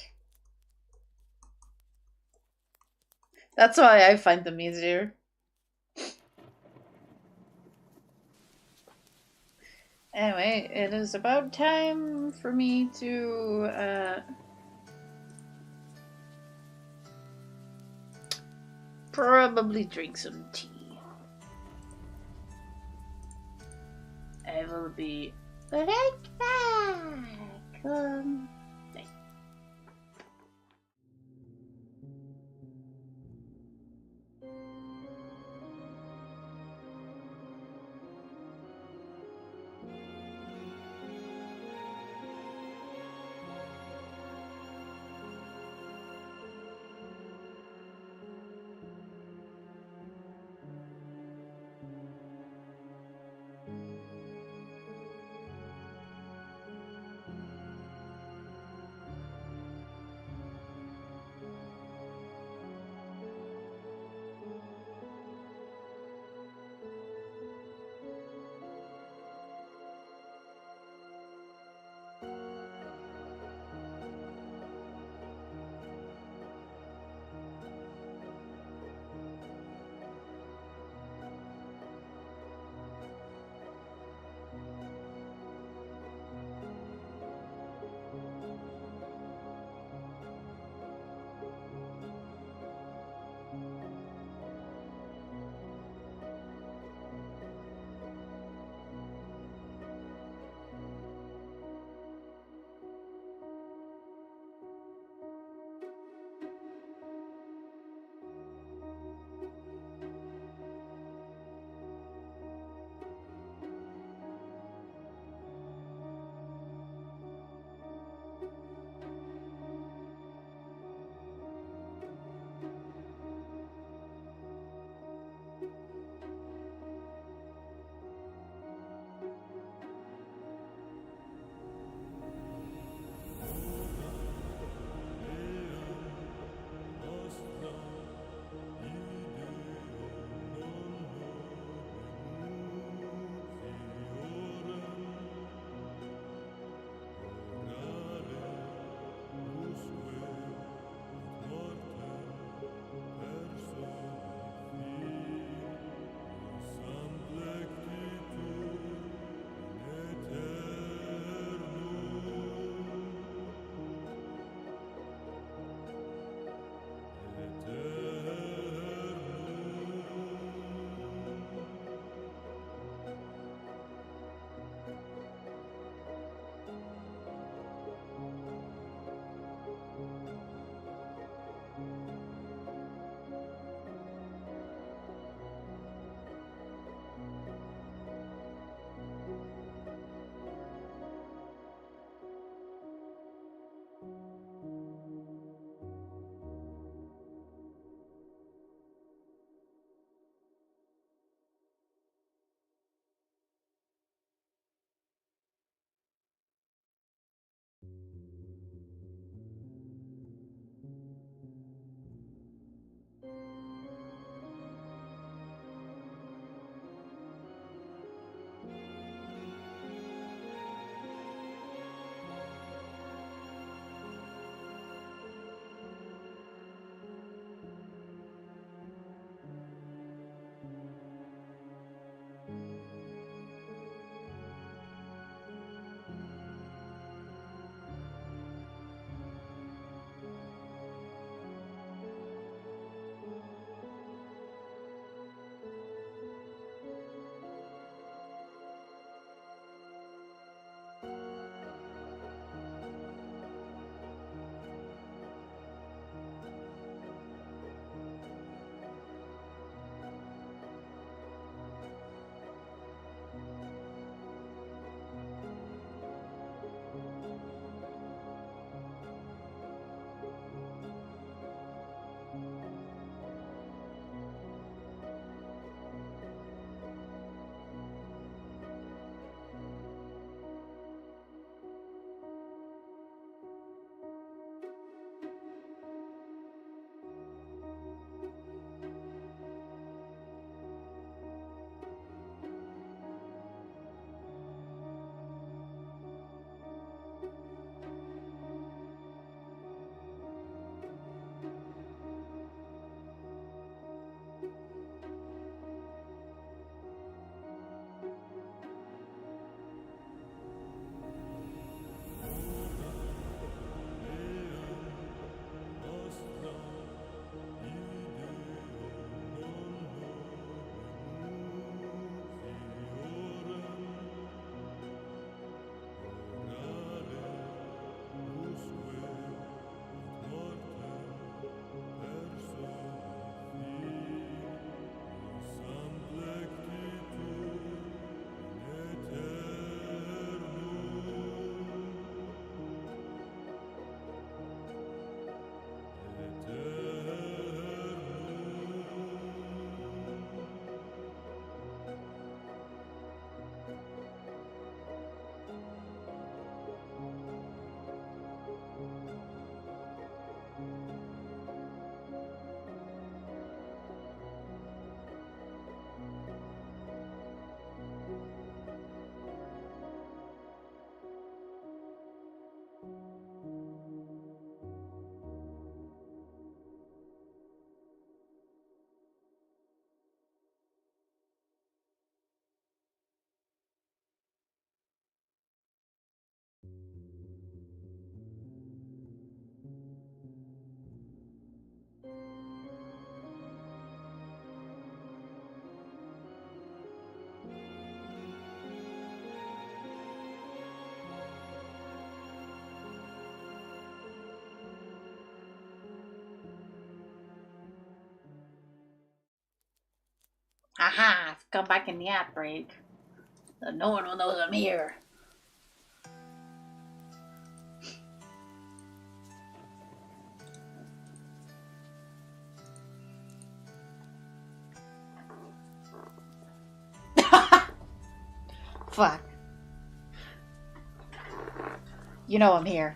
That's why I find them easier. Anyway, it is about time for me to, probably drink some tea. I will be right back. Bye. Haha, I've come back in the outbreak. So no one will know I'm here. Fuck. You know I'm here.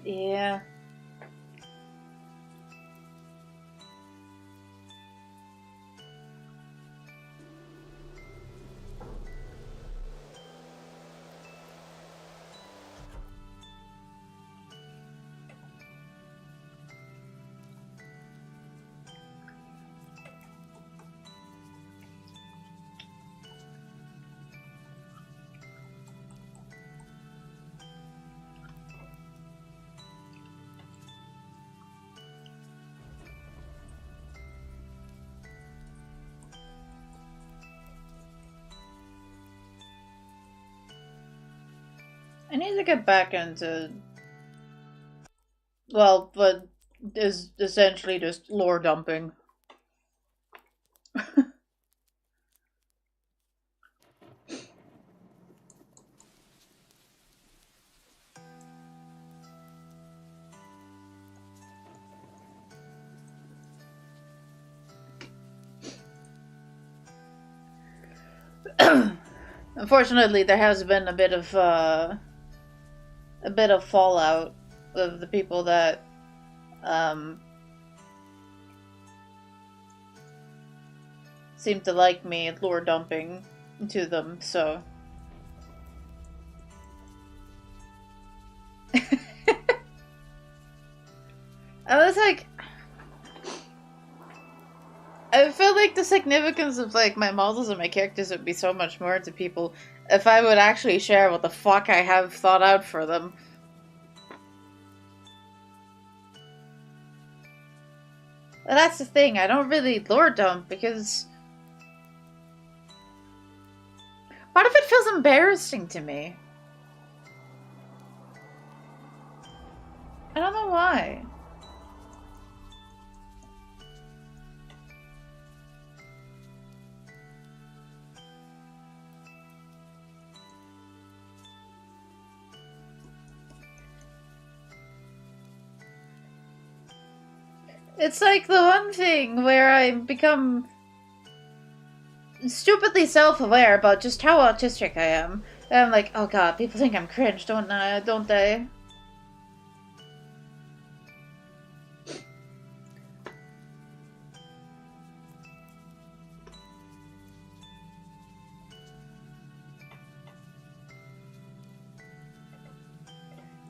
Yeah. I need to get back into, well, but is essentially just lore dumping. Unfortunately, there has been a bit of fallout of the people that um, seem to like me lore dumping to them. So I was like, I feel like the significance of like my models and my characters would be so much more to people if I would actually share what the fuck I have thought out for them. But that's the thing, I don't really lore dump because part of it feels embarrassing to me. I don't know why. It's like the one thing where I become stupidly self-aware about just how autistic I am. And I'm like, oh god, people think I'm cringe, don't they?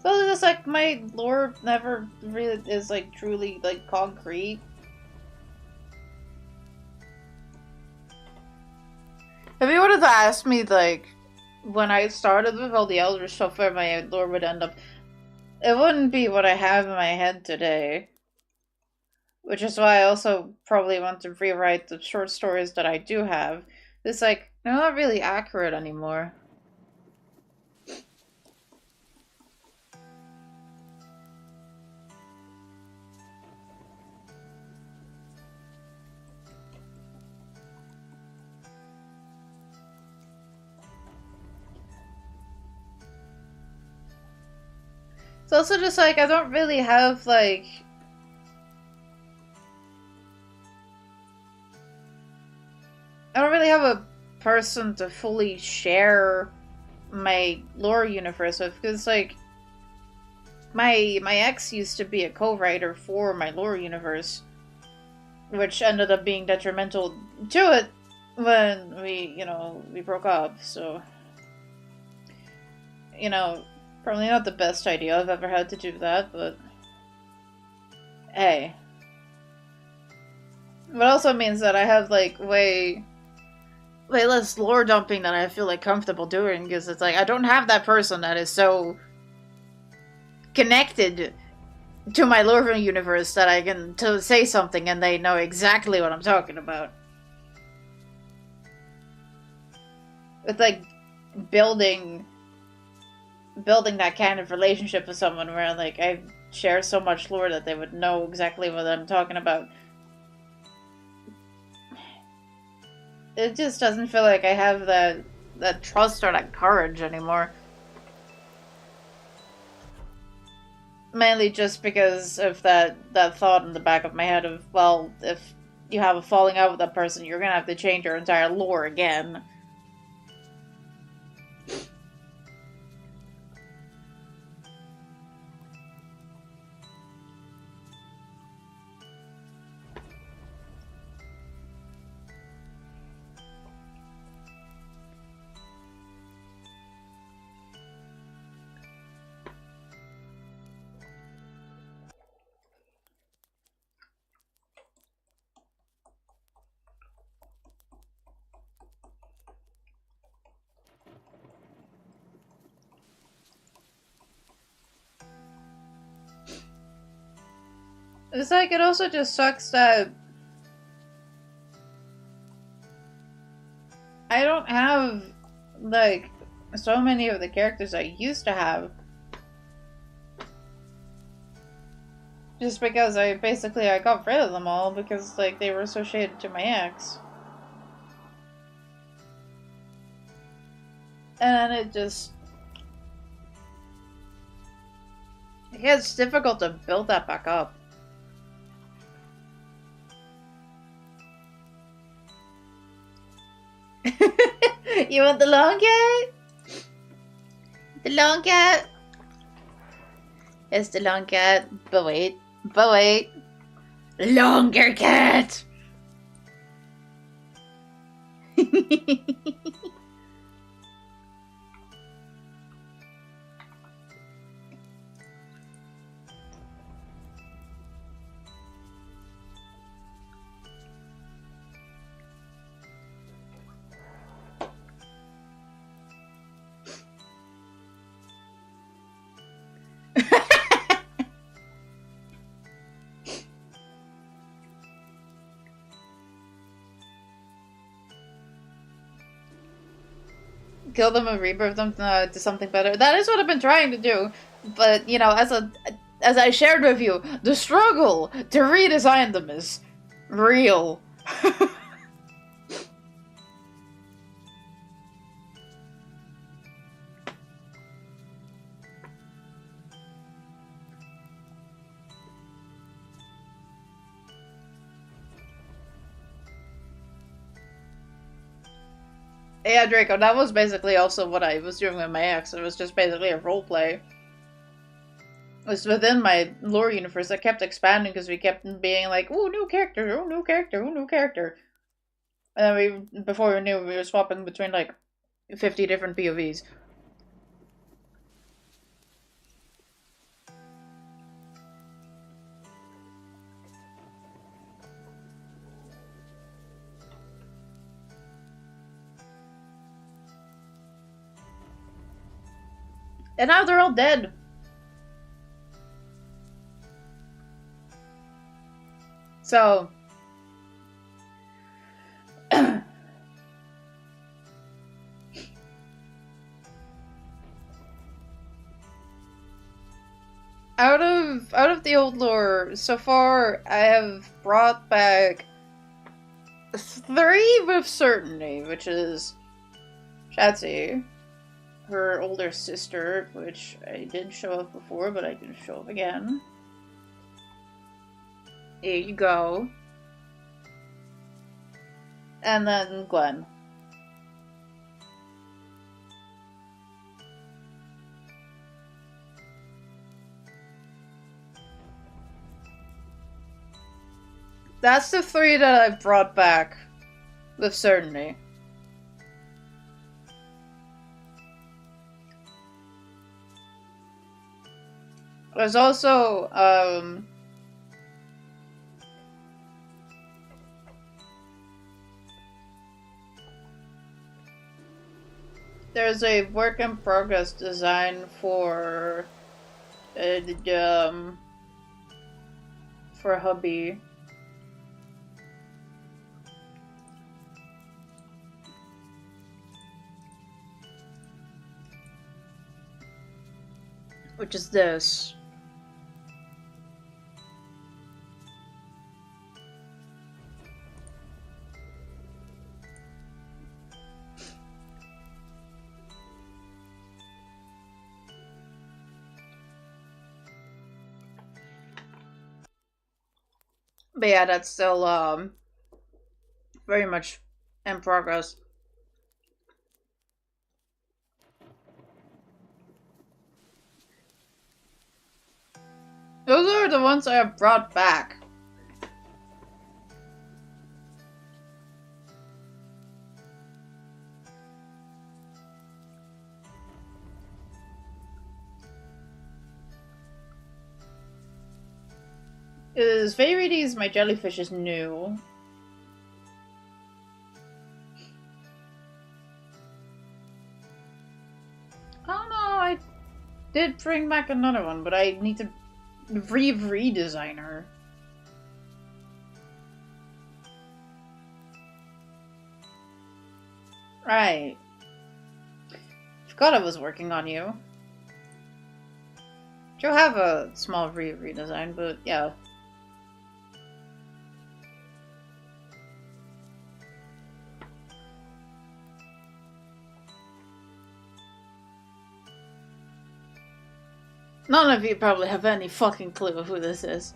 So it's just like my lore never really is like truly like concrete. If you would have asked me like when I started with all the elder stuff where my lore would end up, it wouldn't be what I have in my head today. Which is why I also probably want to rewrite the short stories that I do have. It's like they're not really accurate anymore. It's also just like I don't really have like I don't really have have a person to fully share my lore universe with, because, like, my ex used to be a co-writer for my lore universe, which ended up being detrimental to it when we broke up, so, probably not the best idea I've ever had to do that, but hey. But also means that I have, like, way less lore dumping than I feel, like, comfortable doing, because it's like, I don't have that person that is so connected to my lore universe that I can say something and they know exactly what I'm talking about. It's like building that kind of relationship with someone where, like, I share so much lore that they would know exactly what I'm talking about. It just doesn't feel like I have that trust or that courage anymore. Mainly just because of that thought in the back of my head of, well, if you have a falling out with that person, you're gonna have to change your entire lore again. It's like, it also just sucks that I don't have, like, so many of the characters I used to have. Just because I got rid of them all because, like, they were associated to my ex. And it just... yeah, it's difficult to build that back up. You want the long cat? The long cat? It's the long cat. But wait. Longer cat! Kill them and rebirth them to something better. That is what I've been trying to do. But, as I shared with you, the struggle to redesign them is real. Yeah, Draco, that was basically also what I was doing with my ex. It was just basically a roleplay. It was within my lore universe that kept expanding because we kept being like, ooh, new character, ooh, new character, ooh, new character. And then before we knew, we were swapping between like 50 different POVs. And now they're all dead. So... out of the old lore, so far I have brought back 3 with certainty, which is Shatsy, her older sister, which I did show up before, but I can show up again. Here you go. And then Gwen. That's the 3 that I've brought back. With certainty. There's also, there's a work in progress design for hubby. Which is this. But yeah, that's still very much in progress. Those are the ones I have brought back. Is Virides my jellyfish is new. I don't know, I did bring back another one, but I need to redesign her. Right. Forgot I was working on you. She'll have a small redesign, but yeah. None of you probably have any fucking clue of who this is.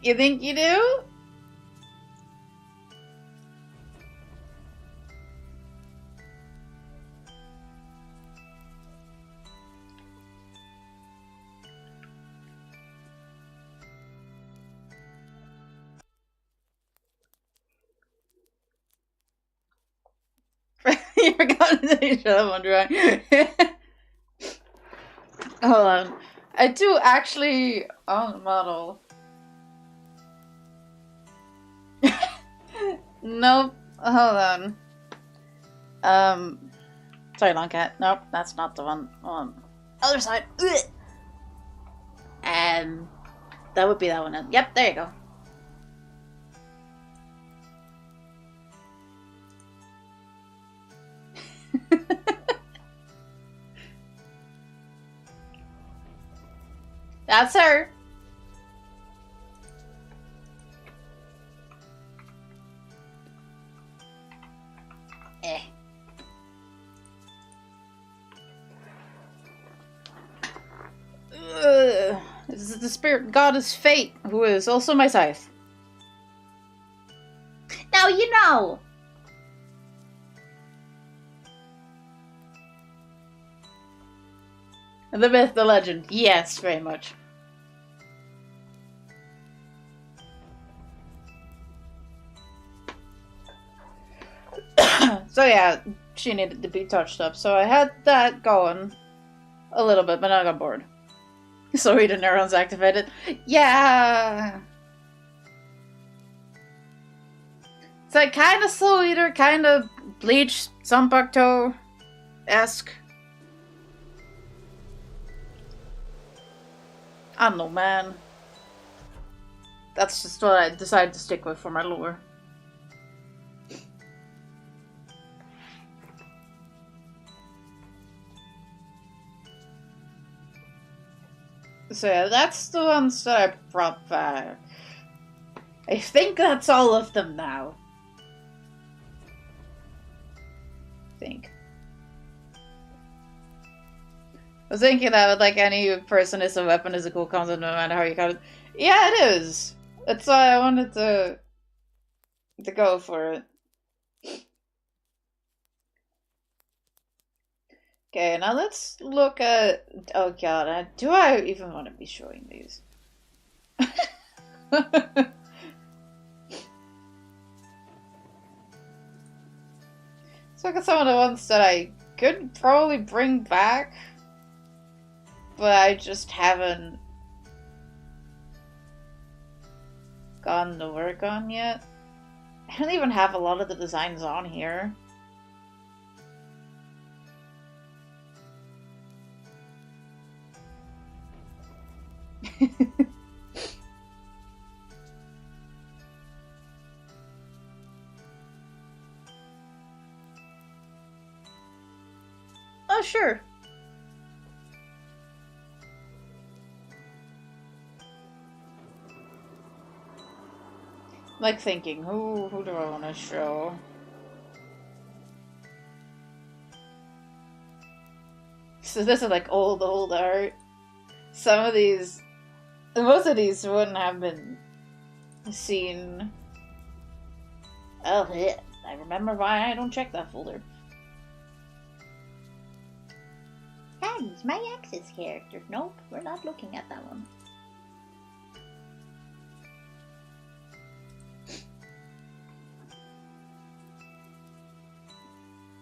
You think you do? You forgot to say shut up on drawing. Hold on. I do actually own a model. Nope. Hold on. Sorry, long cat. Nope, that's not the one. On other side. That would be that one. Yep, there you go. That's her. This is the spirit goddess Fate, who is also my scythe. Now you know! The myth, the legend. Yes, very much. So yeah, she needed to be touched up. So I had that going a little bit, but I got bored. So the neurons activated. Yeah! It's like kind of Soul Eater, kind of Bleach, Zanpakuto-esque. I don't know, man. That's just what I decided to stick with for my lore. So yeah, that's the ones that I brought back. I think that's all of them now. I think. I was thinking that with like any person is a weapon is a cool concept no matter how you count it. Yeah, it is. That's why I wanted to go for it. Okay, now let's look at. Oh god, do I even want to be showing these? Let's look at some of the ones that I could probably bring back, but I just haven't gotten to work on yet. I don't even have a lot of the designs on here. Oh, sure. Like thinking, who do I want to show? So this is like old art. Some of these, most of these wouldn't have been seen. Oh, yeah. I remember why I don't check that folder. Tags, my Axis character. Nope, we're not looking at that one.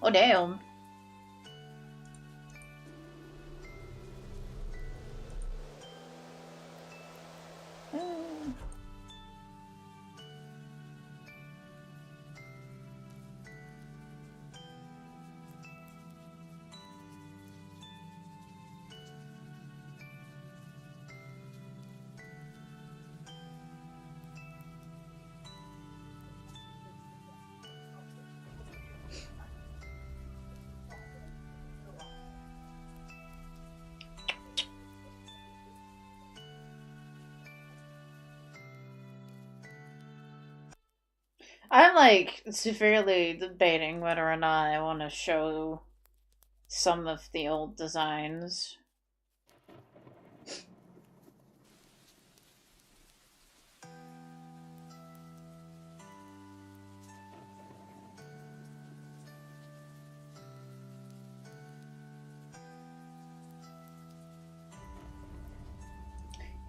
Oh, damn. I'm like severely debating whether or not I want to show some of the old designs.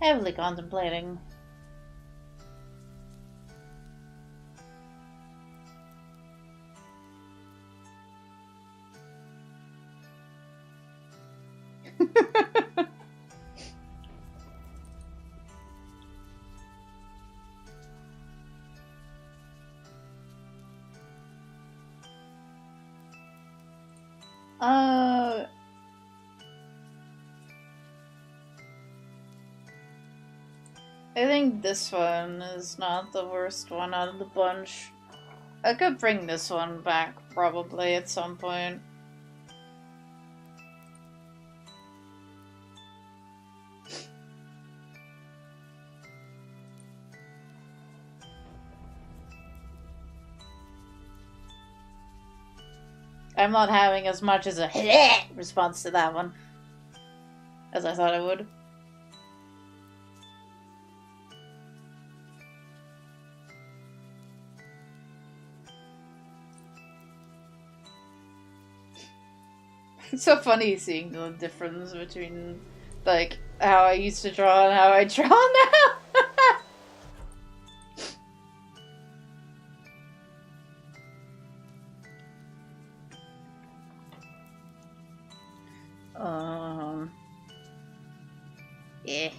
Heavily contemplating. uh, I think this one is not the worst one out of the bunch. I could bring this one back probably at some point. I'm not having as much as a response to that one as I thought I would. It's so funny seeing the difference between, like, how I used to draw and how I draw now. Yeah.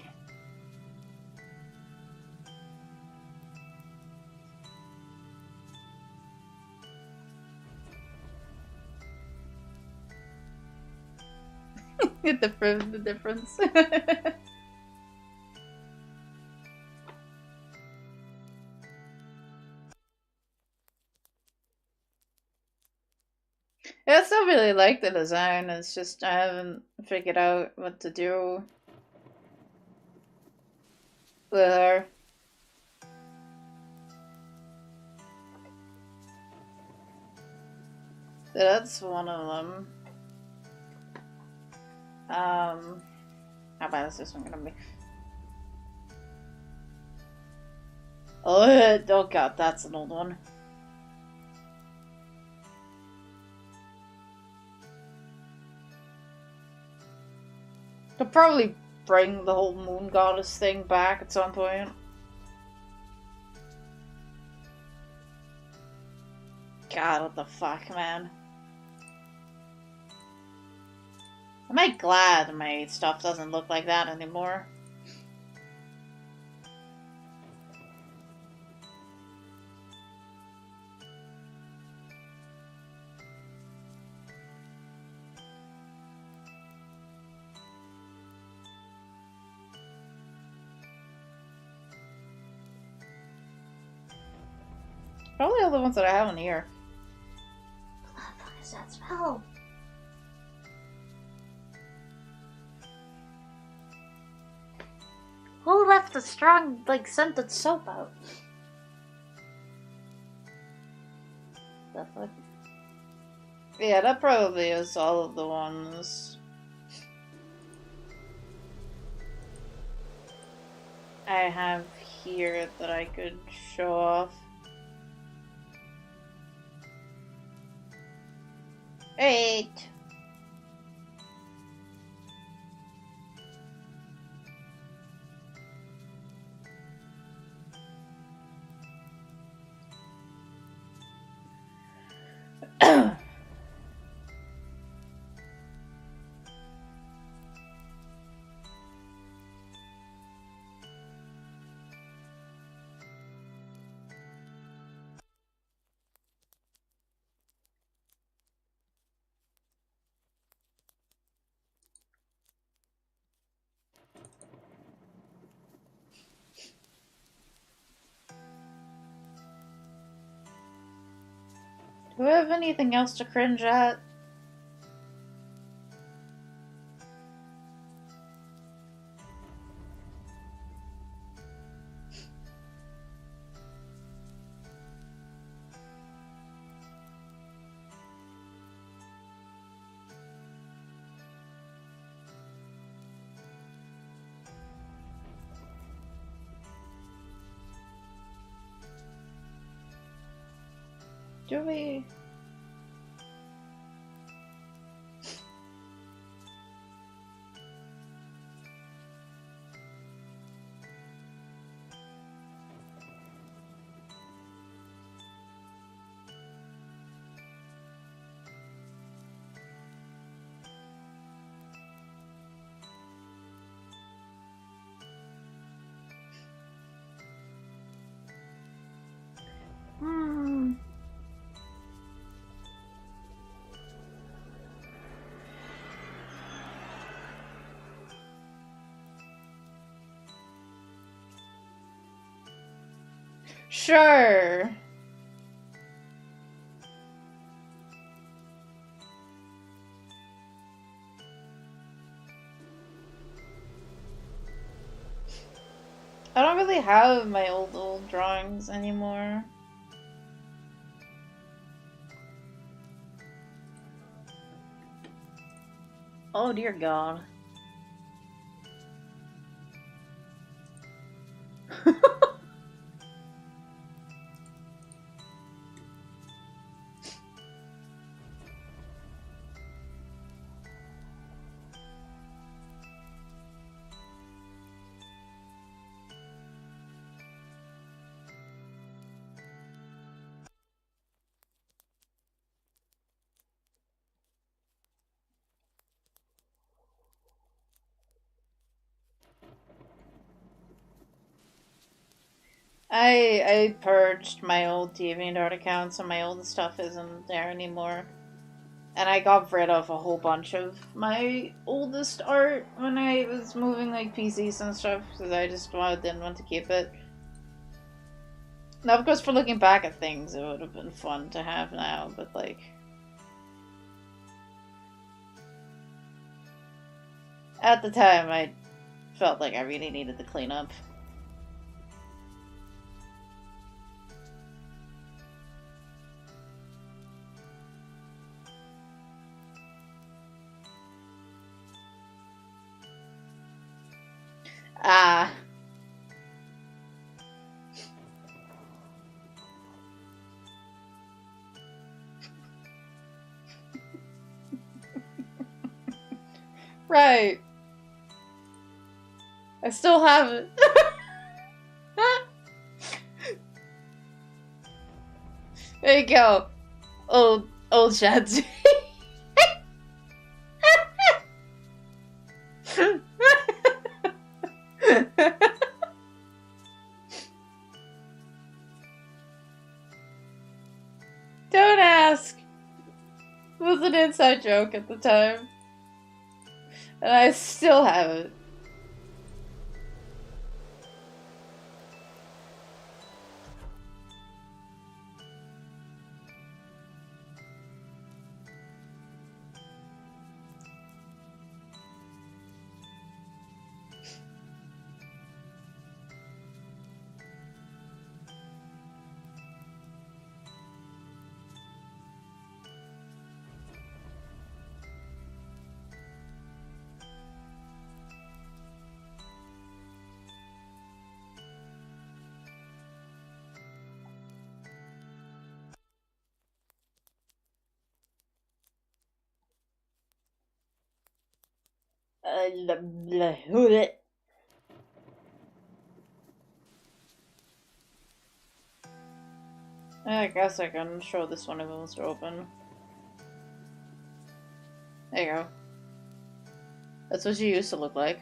The difference. I still really like the design, it's just I haven't figured out what to do. with her. That's one of them. How bad is this one gonna be? Oh god, that's an old one. Could probably bring the whole moon goddess thing back at some point. God, what the fuck, man? Am I glad my stuff doesn't look like that anymore? Probably all the ones that I have in here. What the fuck is that smell? Who left the strong, like, scented soap out? The fuck? Yeah, that probably is all of the ones I have here that I could show off. 8. Do I have anything else to cringe at? Do we? Hmm. Sure. I don't really have my old drawings anymore. Oh dear God. I purged my old DeviantArt account, so my old stuff isn't there anymore. And I got rid of a whole bunch of my oldest art when I was moving like PCs and stuff, because I just didn't want to keep it. Now, of course, for looking back at things, it would have been fun to have now, but like... At the time, I felt like I really needed to clean up. Ah. Right. I still have it. There you go. Old Shads. Don't ask. It was an inside joke at the time. And I still have it. I guess I can show this one if it wants to open. There you go. That's what she used to look like.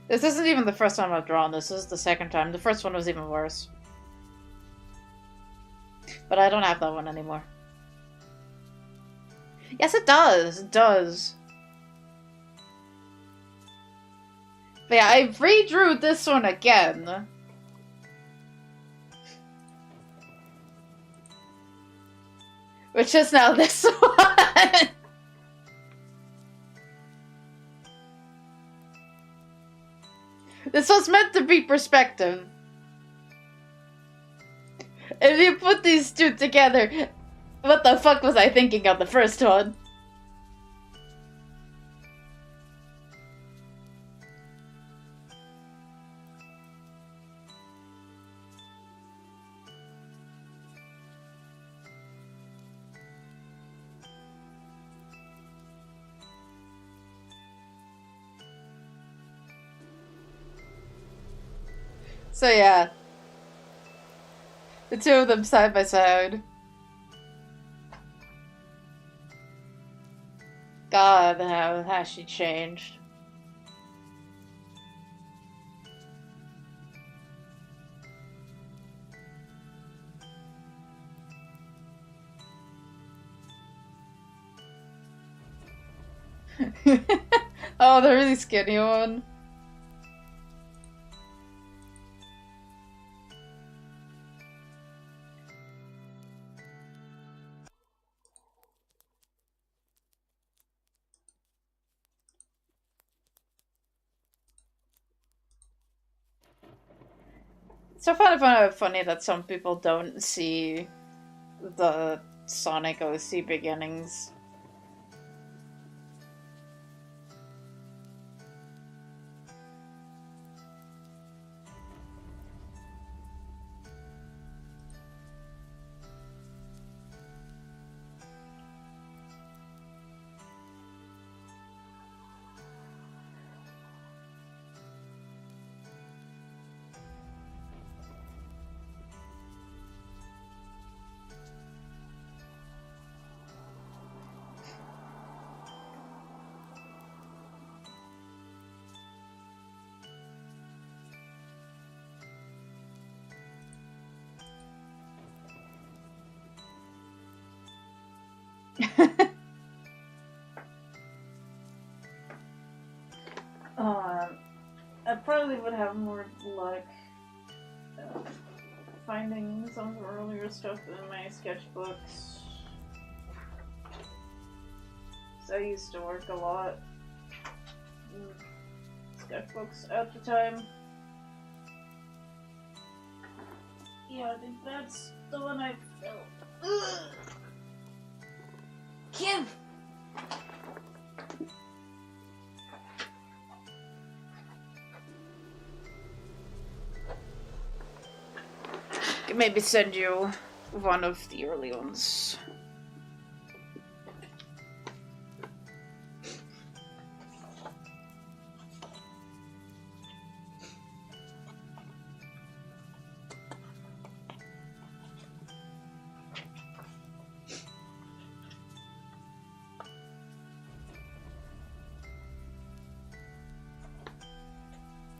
This isn't even the first time I've drawn this. This is the second time. The first one was even worse. But I don't have that one anymore. Yes, it does. It does. But yeah, I redrew this one again. Which is now this one. This was meant to be perspective. If you put these two together, what the fuck was I thinking of the first one? So yeah. The two of them side by side. God, how has she changed? Oh, the really skinny one. So funny that some people don't see the Sonic OC beginnings. I probably would have more luck finding some of the earlier stuff in my sketchbooks. So I used to work a lot in sketchbooks at the time. Yeah, I think that's the one I felt. Kim! I can maybe send you one of the early ones.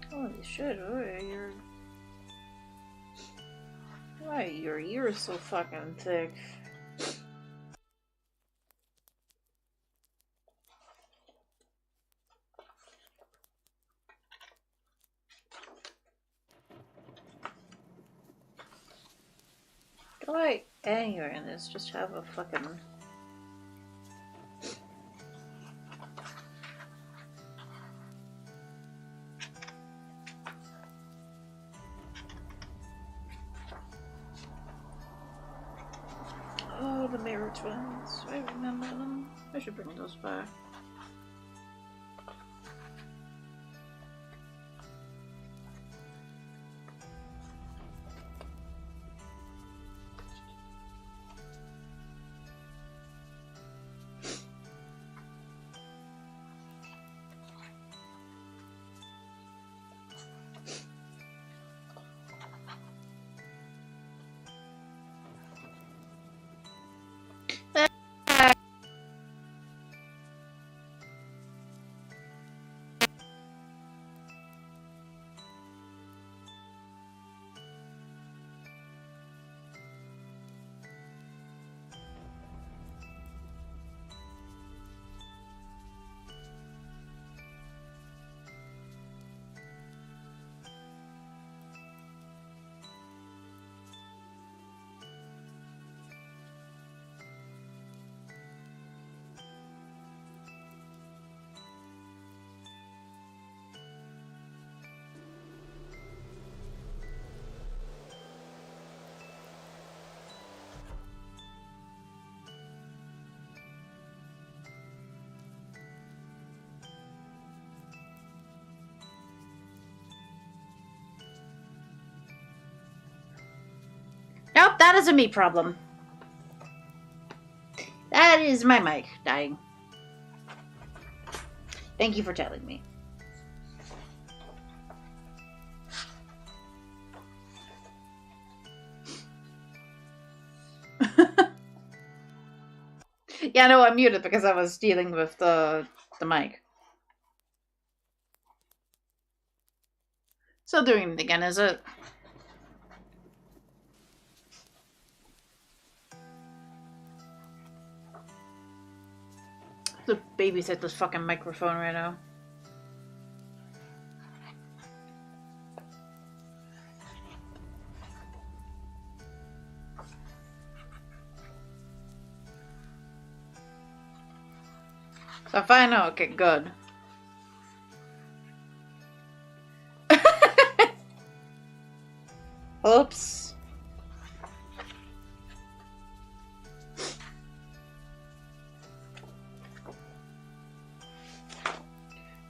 Holy shit, why your ear is so fucking thick? Why anywhere in this? Just have a fucking... Oh, the mirror twins. I remember them. I should bring those back. Nope, that is a me problem. That is my mic dying. Thank you for telling me. Yeah, no, I muted because I was dealing with the mic. Still doing it again, is it? I have to babysit this fucking microphone right now. So fine, okay, good. Oops.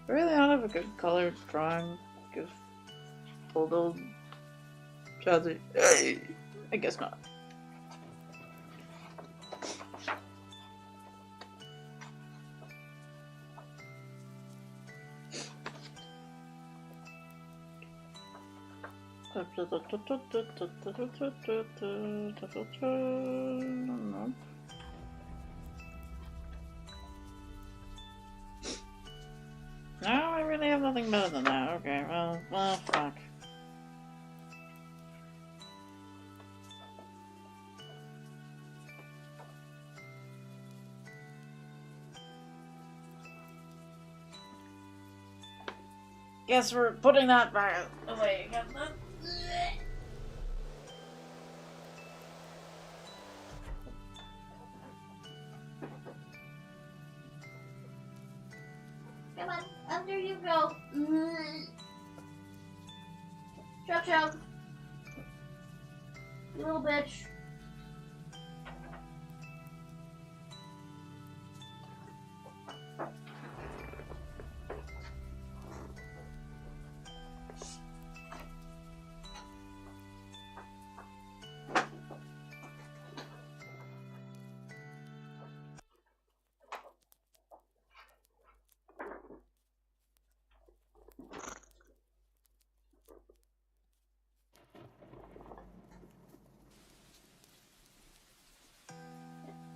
I really don't have a good color drawing. Give old childhood. I guess not. No, I really have nothing better than that. Okay, well, fuck. Guess we're putting that back away again then. Come on, under you go. Chop chop. You little bitch.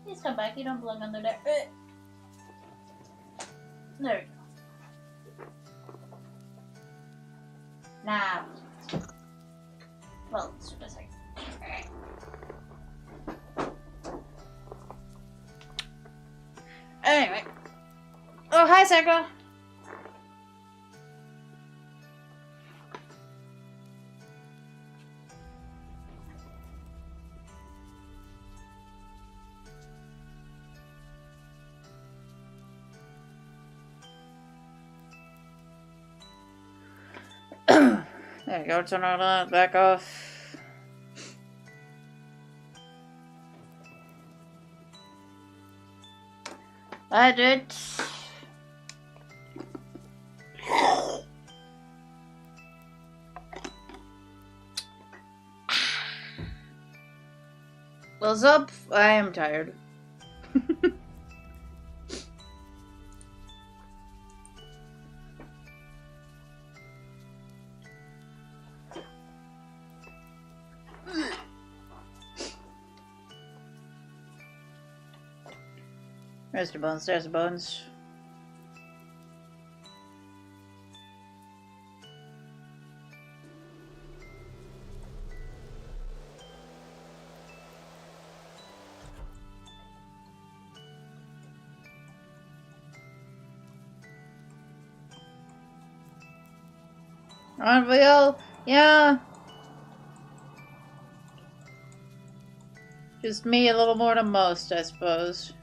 Please come back, you don't belong under there. There we go. Nah. Well, it's just like. Anyway. Oh, hi, Saka. There you go, turn all that back off. I did. What's up? I am tired. There's the bones, there's the bones. Aren't we all? Yeah. Just me a little more than most, I suppose.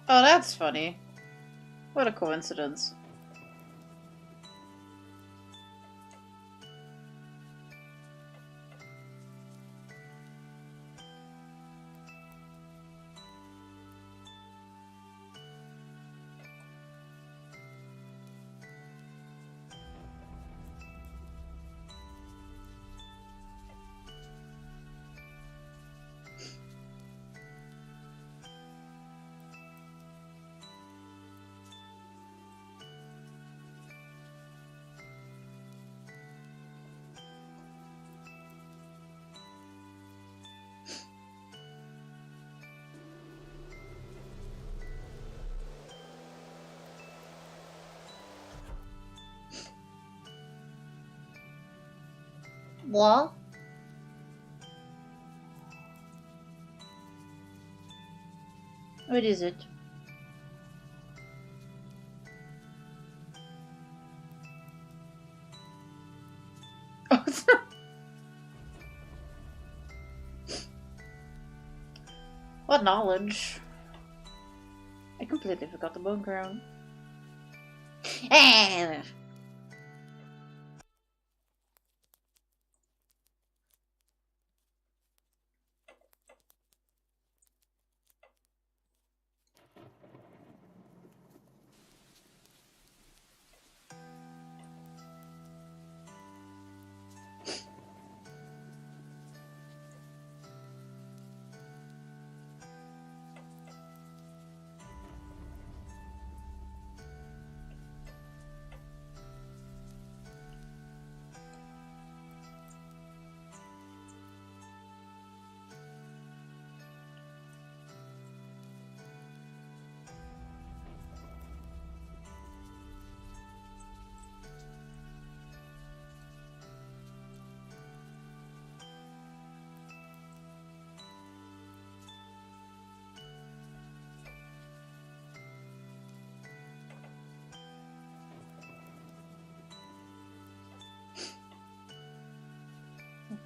Oh, that's funny. What a coincidence. What? What is it? What knowledge? I completely forgot the bone crown.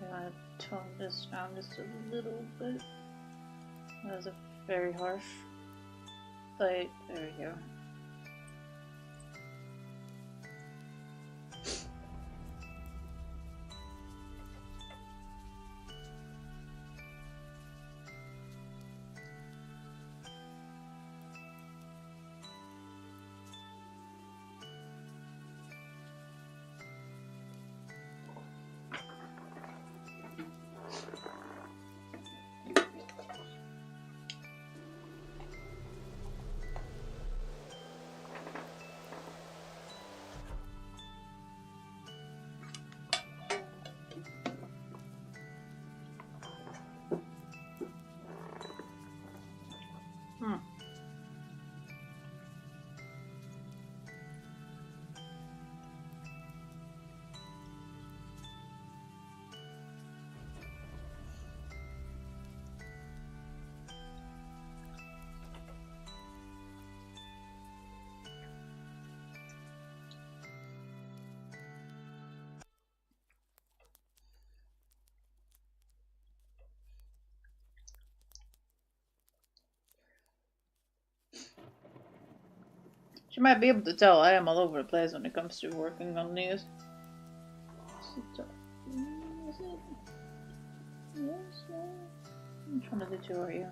gonna tone this down just a little bit. That was a very harsh light. There we go. You might be able to tell I am all over the place when it comes to working on these. Is it? Yes, which one of the two are you?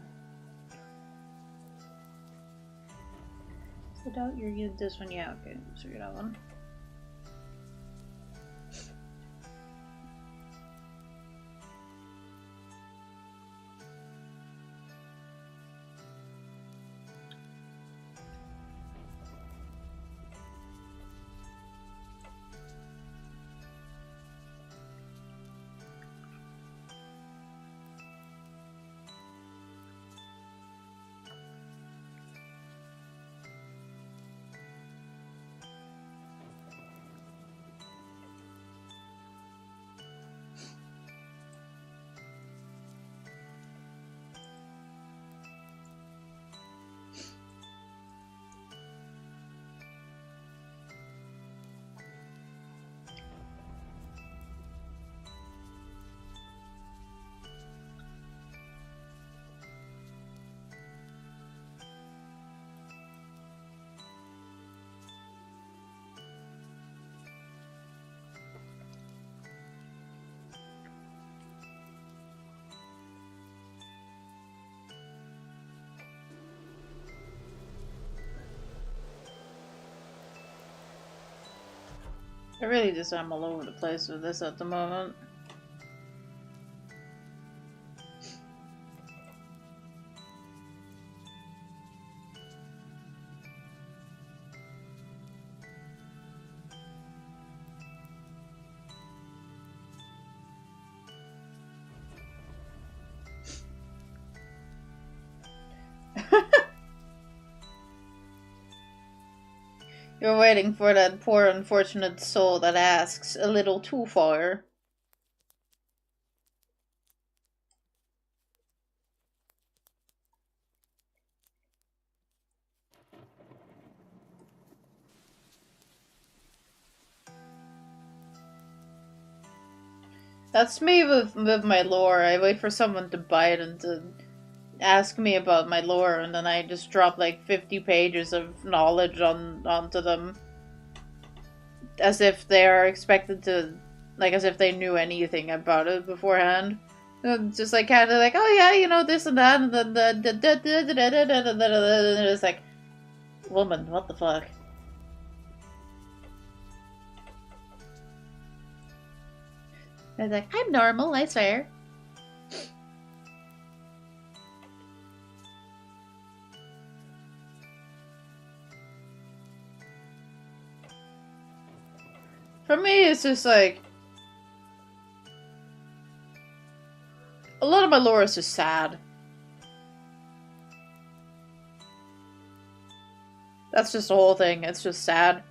I doubt you're using this one. Yeah, okay, so you're that one. I really just am all over the place with this at the moment. You're waiting for that poor unfortunate soul that asks a little too far. That's me with my lore. I wait for someone to buy it and to ask me about my lore, and then I just drop like 50 pages of knowledge onto them. As if they are expected to, like, as if they knew anything about it beforehand. Just like kind of like, oh yeah, you know this and that, and then it's like, woman, what the fuck? And it's like, I'm normal, I swear. For me, it's just like, a lot of my lore is just sad. That's just the whole thing. It's just sad.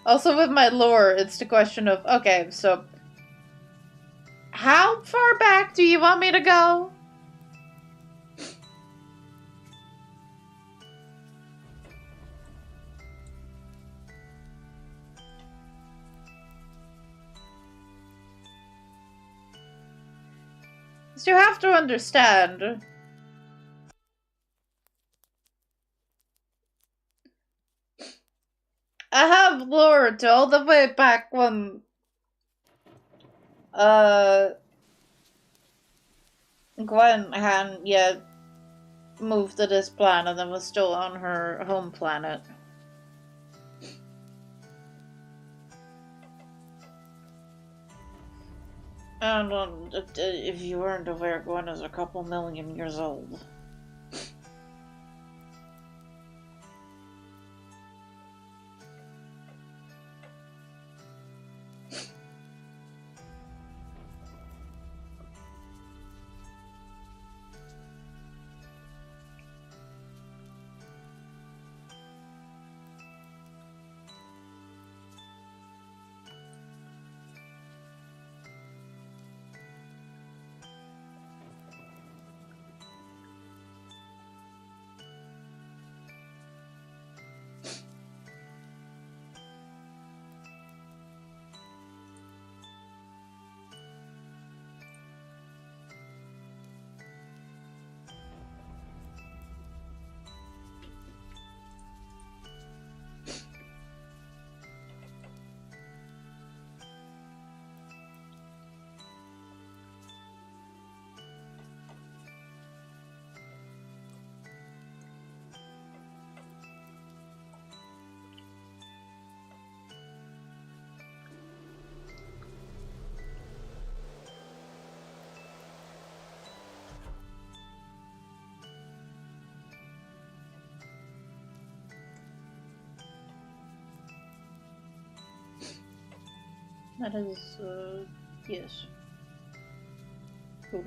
Also, with my lore, it's the question of, okay, so how far back do you want me to go? So you have to understand. I have lore to all the way back when Gwen hadn't yet moved to this planet and was still on her home planet. And if you weren't aware, Gwen is a couple million years old. That is, yes. Cool.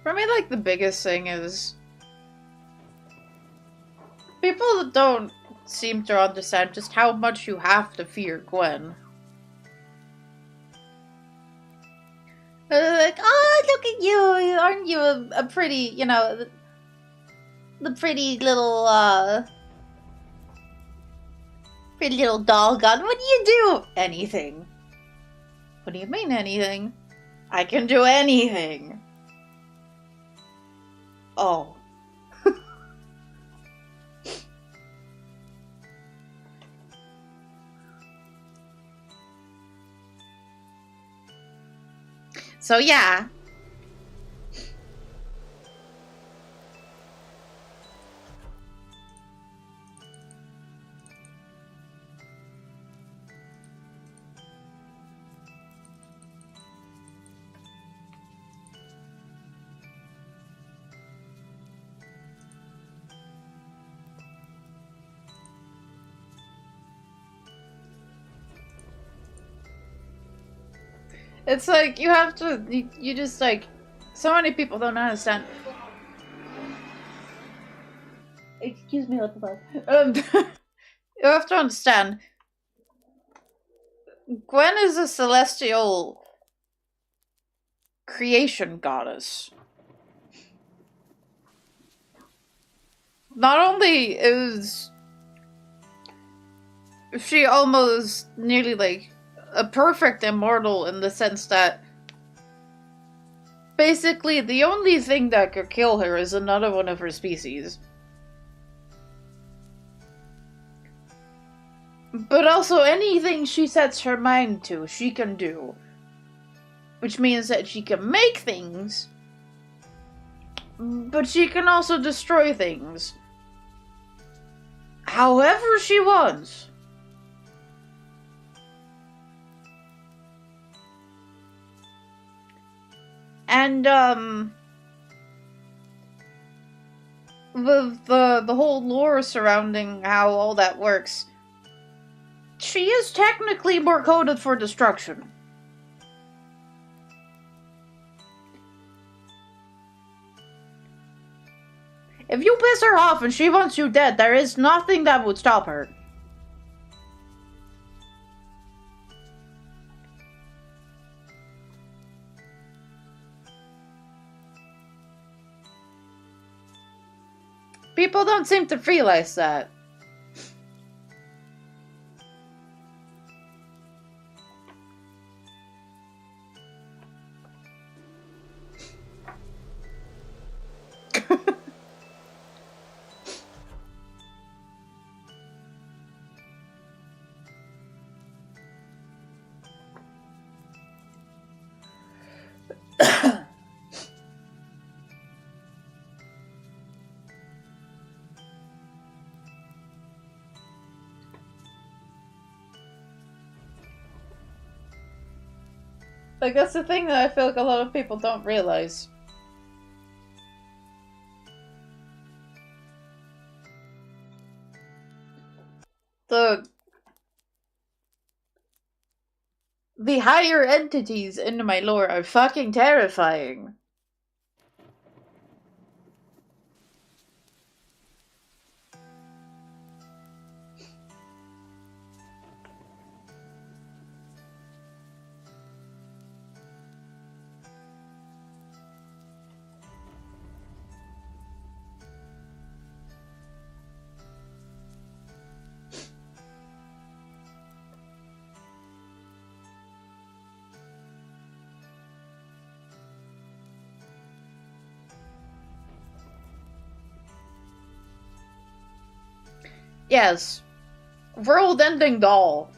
For me, like, the biggest thing is people don't seem to understand just how much you have to fear Gwen. Like, oh, look at you! Aren't you a pretty, you know, the pretty little doggone? What do you do? Anything. What do you mean anything? I can do anything. Oh. So yeah. It's like, you have to, you just like, so many people don't understand. Excuse me, what the fuck? You have to understand, Gwen is a celestial creation goddess. Not only is she almost nearly like a perfect immortal in the sense that basically the only thing that could kill her is another one of her species. But also anything she sets her mind to, she can do. Which means that she can make things, but she can also destroy things. However she wants. And, the whole lore surrounding how all that works, she is technically more coded for destruction. If you piss her off and she wants you dead, there is nothing that would stop her. People don't seem to realize that. Like, that's the thing that I feel like a lot of people don't realize. The higher entities in my lore are fucking terrifying. Yes. World-ending doll.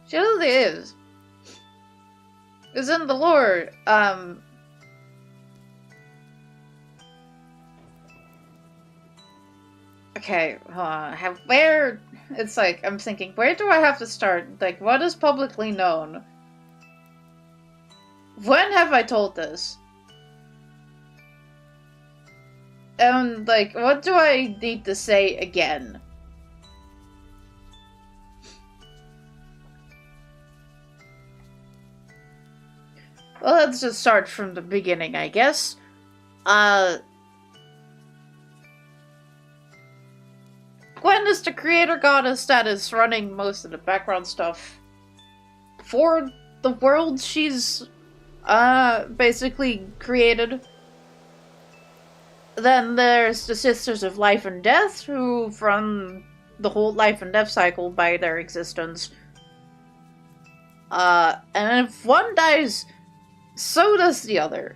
She really is. Because in the lore, okay, hold on. Where... It's like, I'm thinking, where do I have to start? Like, what is publicly known? When have I told this? And, like, what do I need to say again? Well, let's just start from the beginning, I guess. Gwen is the creator goddess that is running most of the background stuff for the world she's, basically created. Then there's the Sisters of Life and Death, who run the whole life and death cycle by their existence. And if one dies, so does the other.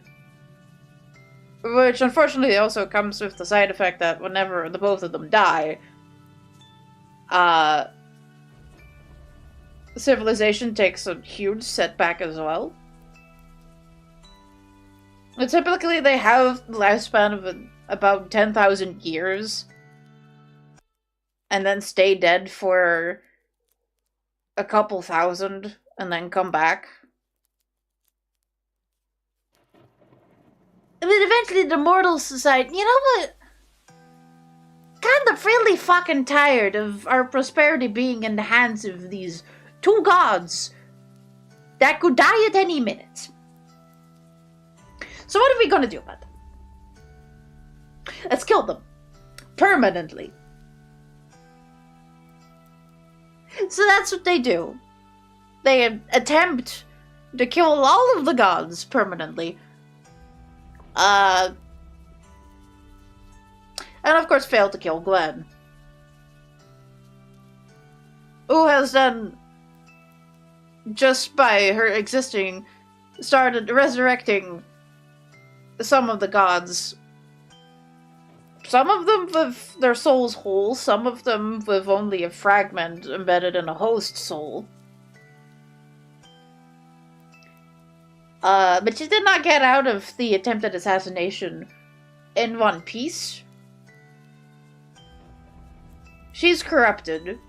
Which, unfortunately, also comes with the side effect that whenever the both of them die, civilization takes a huge setback as well. But typically, they have the lifespan of about 10,000 years, and then stay dead for a couple thousand, and then come back. But eventually, the mortals decide, you know what? Kind of really fucking tired of our prosperity being in the hands of these two gods that could die at any minute. So what are we gonna do about them? Let's kill them. Permanently. So that's what they do. They attempt to kill all of the gods permanently. And of course fail to kill Gwen. Who has then, just by her existing, started resurrecting some of the gods. Some of them with their souls whole, some of them with only a fragment embedded in a host soul. But she did not get out of the attempted assassination in one piece. She's corrupted.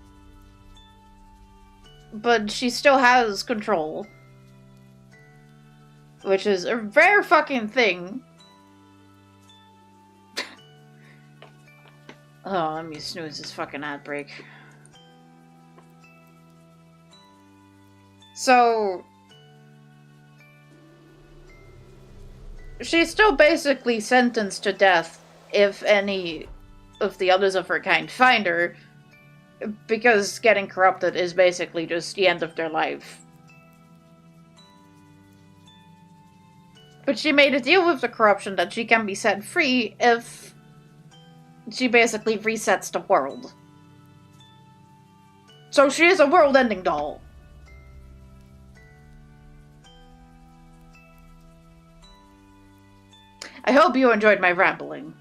But she still has control. Which is a rare fucking thing. Oh, let me snooze this fucking ad break. So, she's still basically sentenced to death if any of the others of her kind find her, because getting corrupted is basically just the end of their life. But she made a deal with the corruption that she can be set free if she basically resets the world. So she is a world-ending doll. I hope you enjoyed my rambling.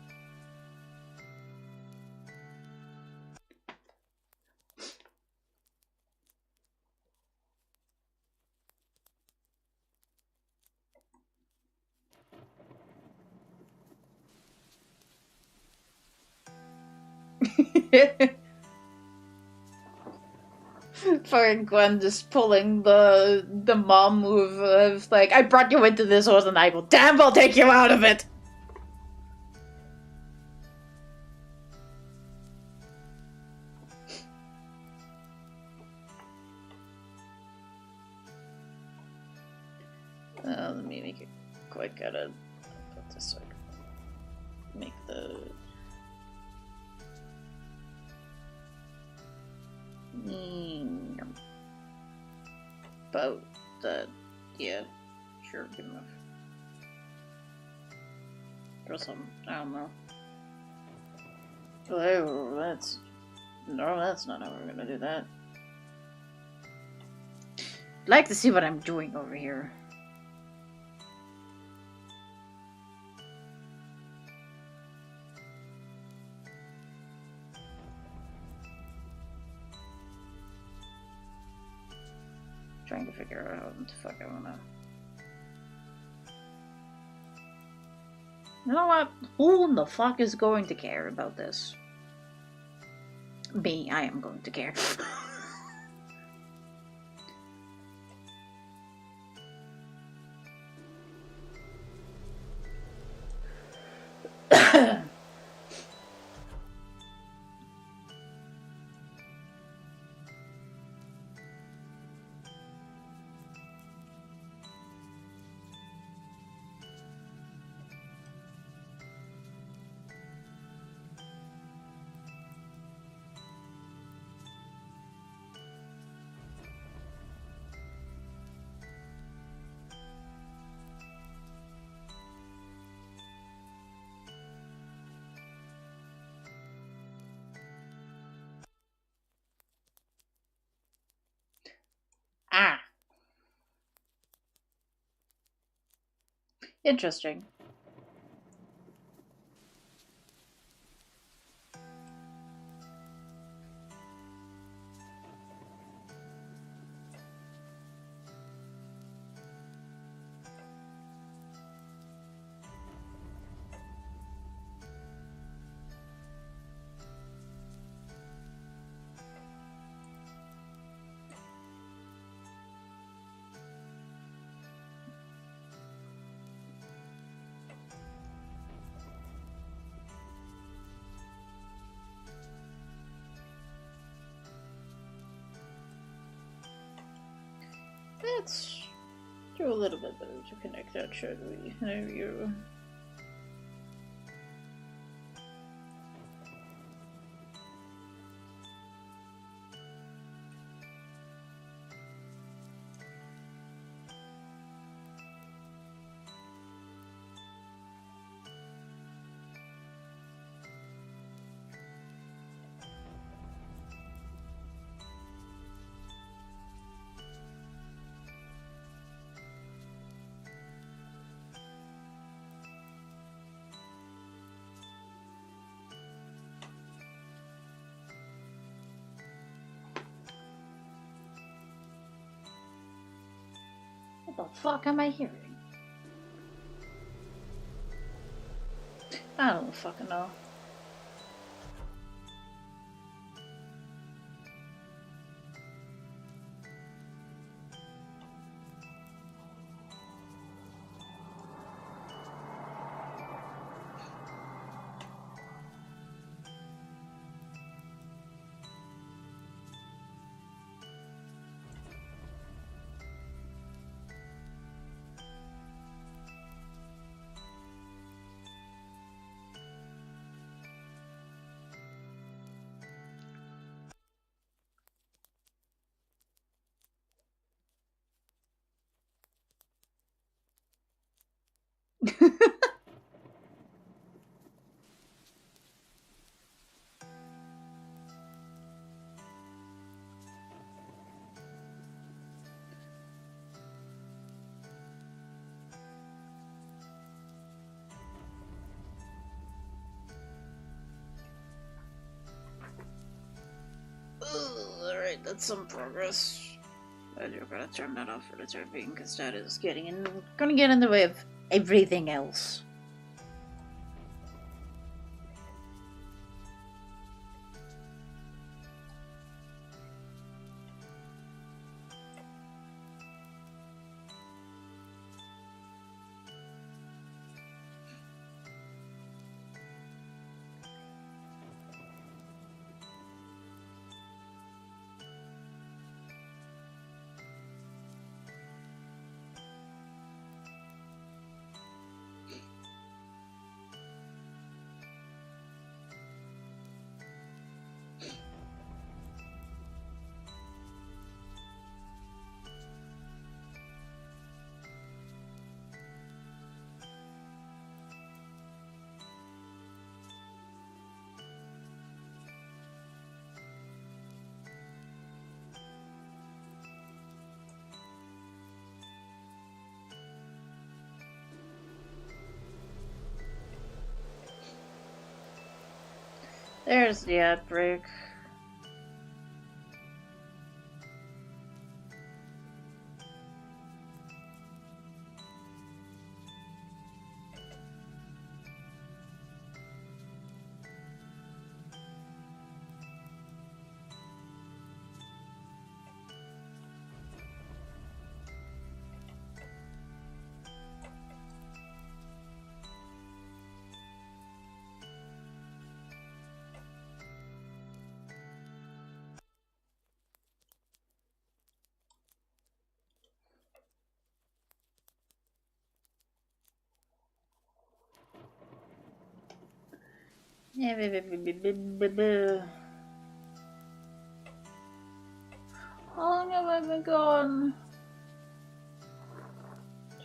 Fucking Gwen just pulling the mom move of like, I brought you into this world and I will damn well take you out of it! Let me make it quick. Gotta put this so I can make the... About that, yeah, sure, good enough. Or something, I don't know. Oh, that's not how we're gonna do that. I'd like to see what I'm doing over here. Trying to figure out what the fuck I wanna... You know what? Who in the fuck is going to care about this? Me, I am going to care. Ah. Interesting. Do a little bit better to connect that, should we? There you. What the fuck am I hearing? I don't fucking know. Alright, that's some progress. But you're gonna turn that off for the time being, because that is gonna get in the way of everything else. There's the outbreak. How long have I been gone?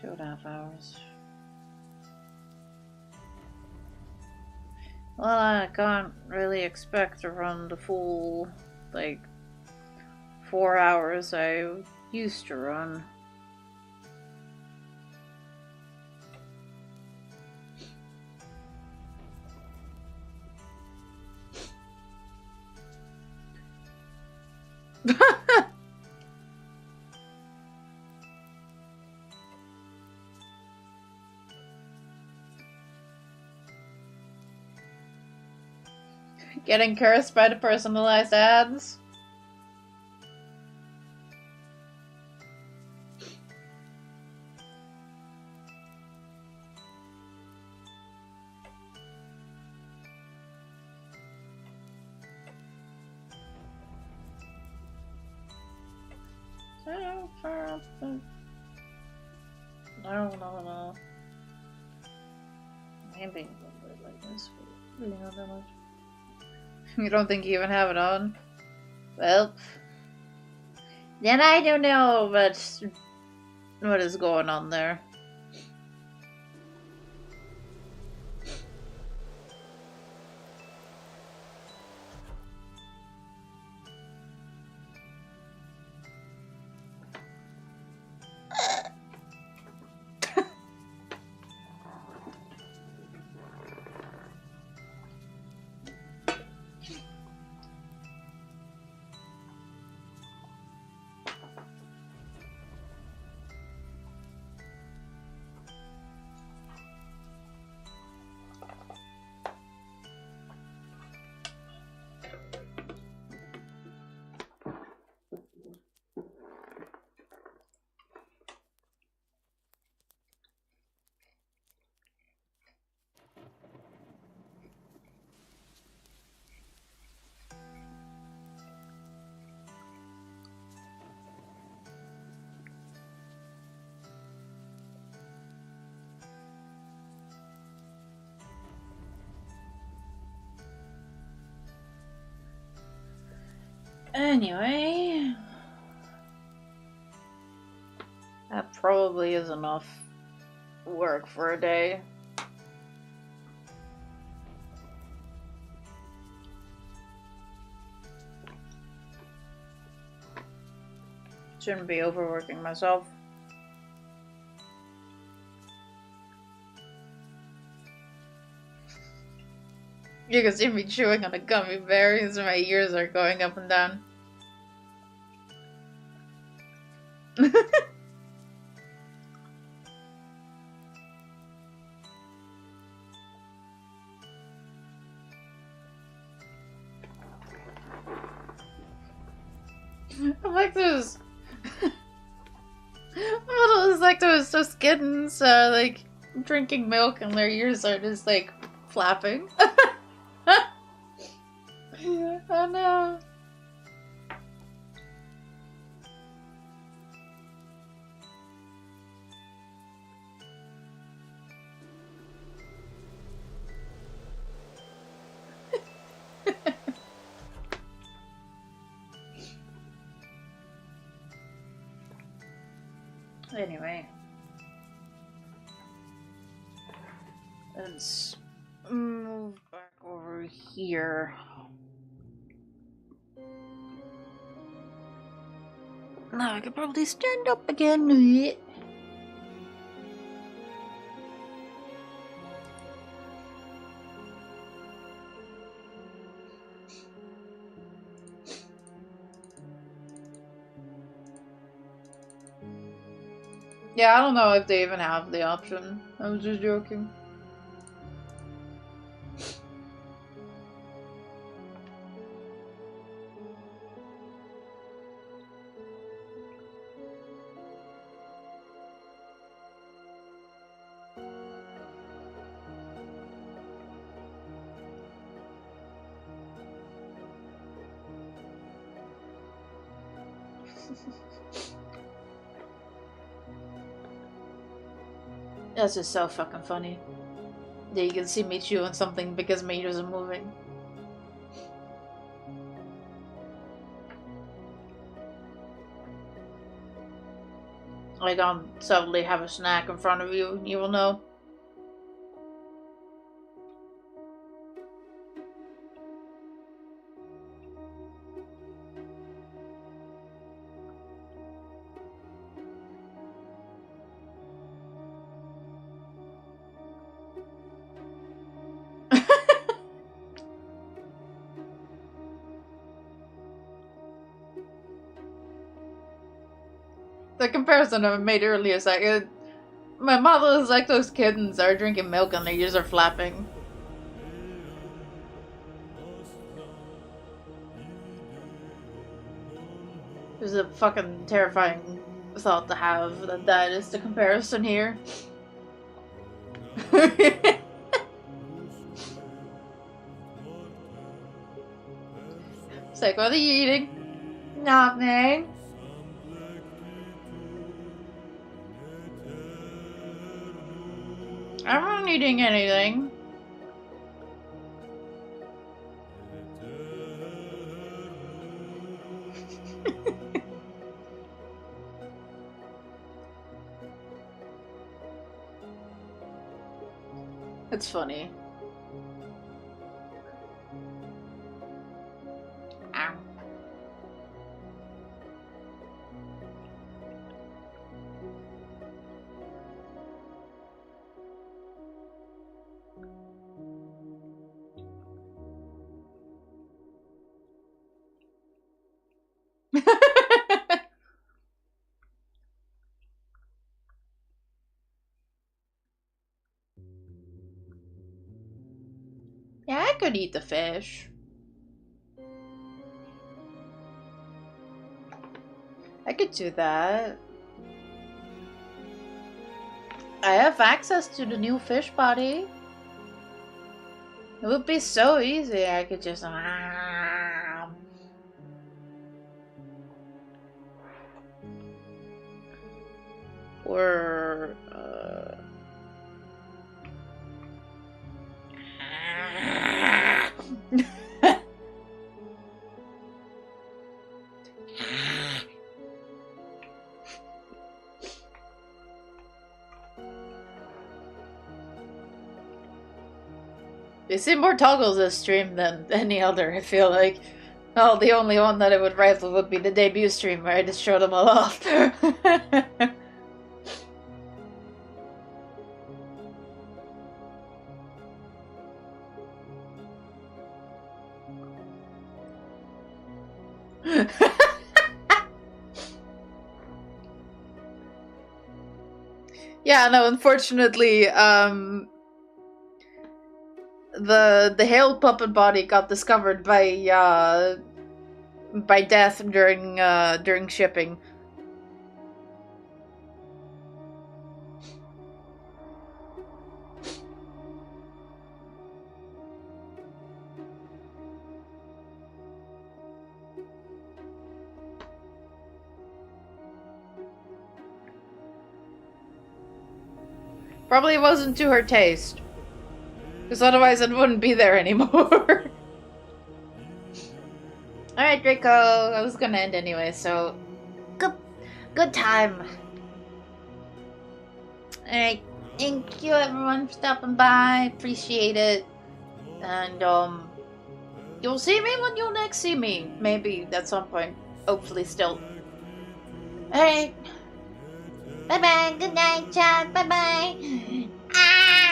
2.5 hours. Well, I can't really expect to run the full, 4 hours I used to run. Getting cursed by the personalized ads? So far, I don't know. I am being a little bit like this, but really not that much. You don't think you even have it on? Well, then I don't know what is going on there. Anyway, that probably is enough work for a day. Shouldn't be overworking myself. You can see me chewing on a gummy bear because my ears are going up and down. I'm like those. Those like those kittens, like drinking milk, and their ears are just like flapping. Oh no. Anyway, let's move back over here. Now I could probably stand up again. Yeah, I don't know if they even have the option. I was just joking. That's just so fucking funny. Yeah, you can see me chewing something because my ears are moving. Like, suddenly have a snack in front of you, you will know. The comparison I made earlier is like, my mother is like those kittens that are drinking milk and their ears are flapping. It's a fucking terrifying thought to have that is the comparison here. It's like, what are you eating? Nothing. I'm not eating anything. It's funny. Ow. Yeah, I could eat the fish. I could do that. I have access to the new fish body. It would be so easy. I could just... Or... They seem more toggles this stream than any other, I feel like. Well, the only one that I would rival would be the debut stream where I just showed them all off. Yeah, no, unfortunately, the hail puppet body got discovered by death during shipping. Probably wasn't to her taste. Because otherwise it wouldn't be there anymore. Alright, Draco. I was gonna end anyway, so... Good time. Alright. Thank you everyone for stopping by. Appreciate it. And, you'll see me when you'll next see me. Maybe at some point. Hopefully still. Alright. Bye-bye. Good night, chat. Bye-bye. Ah!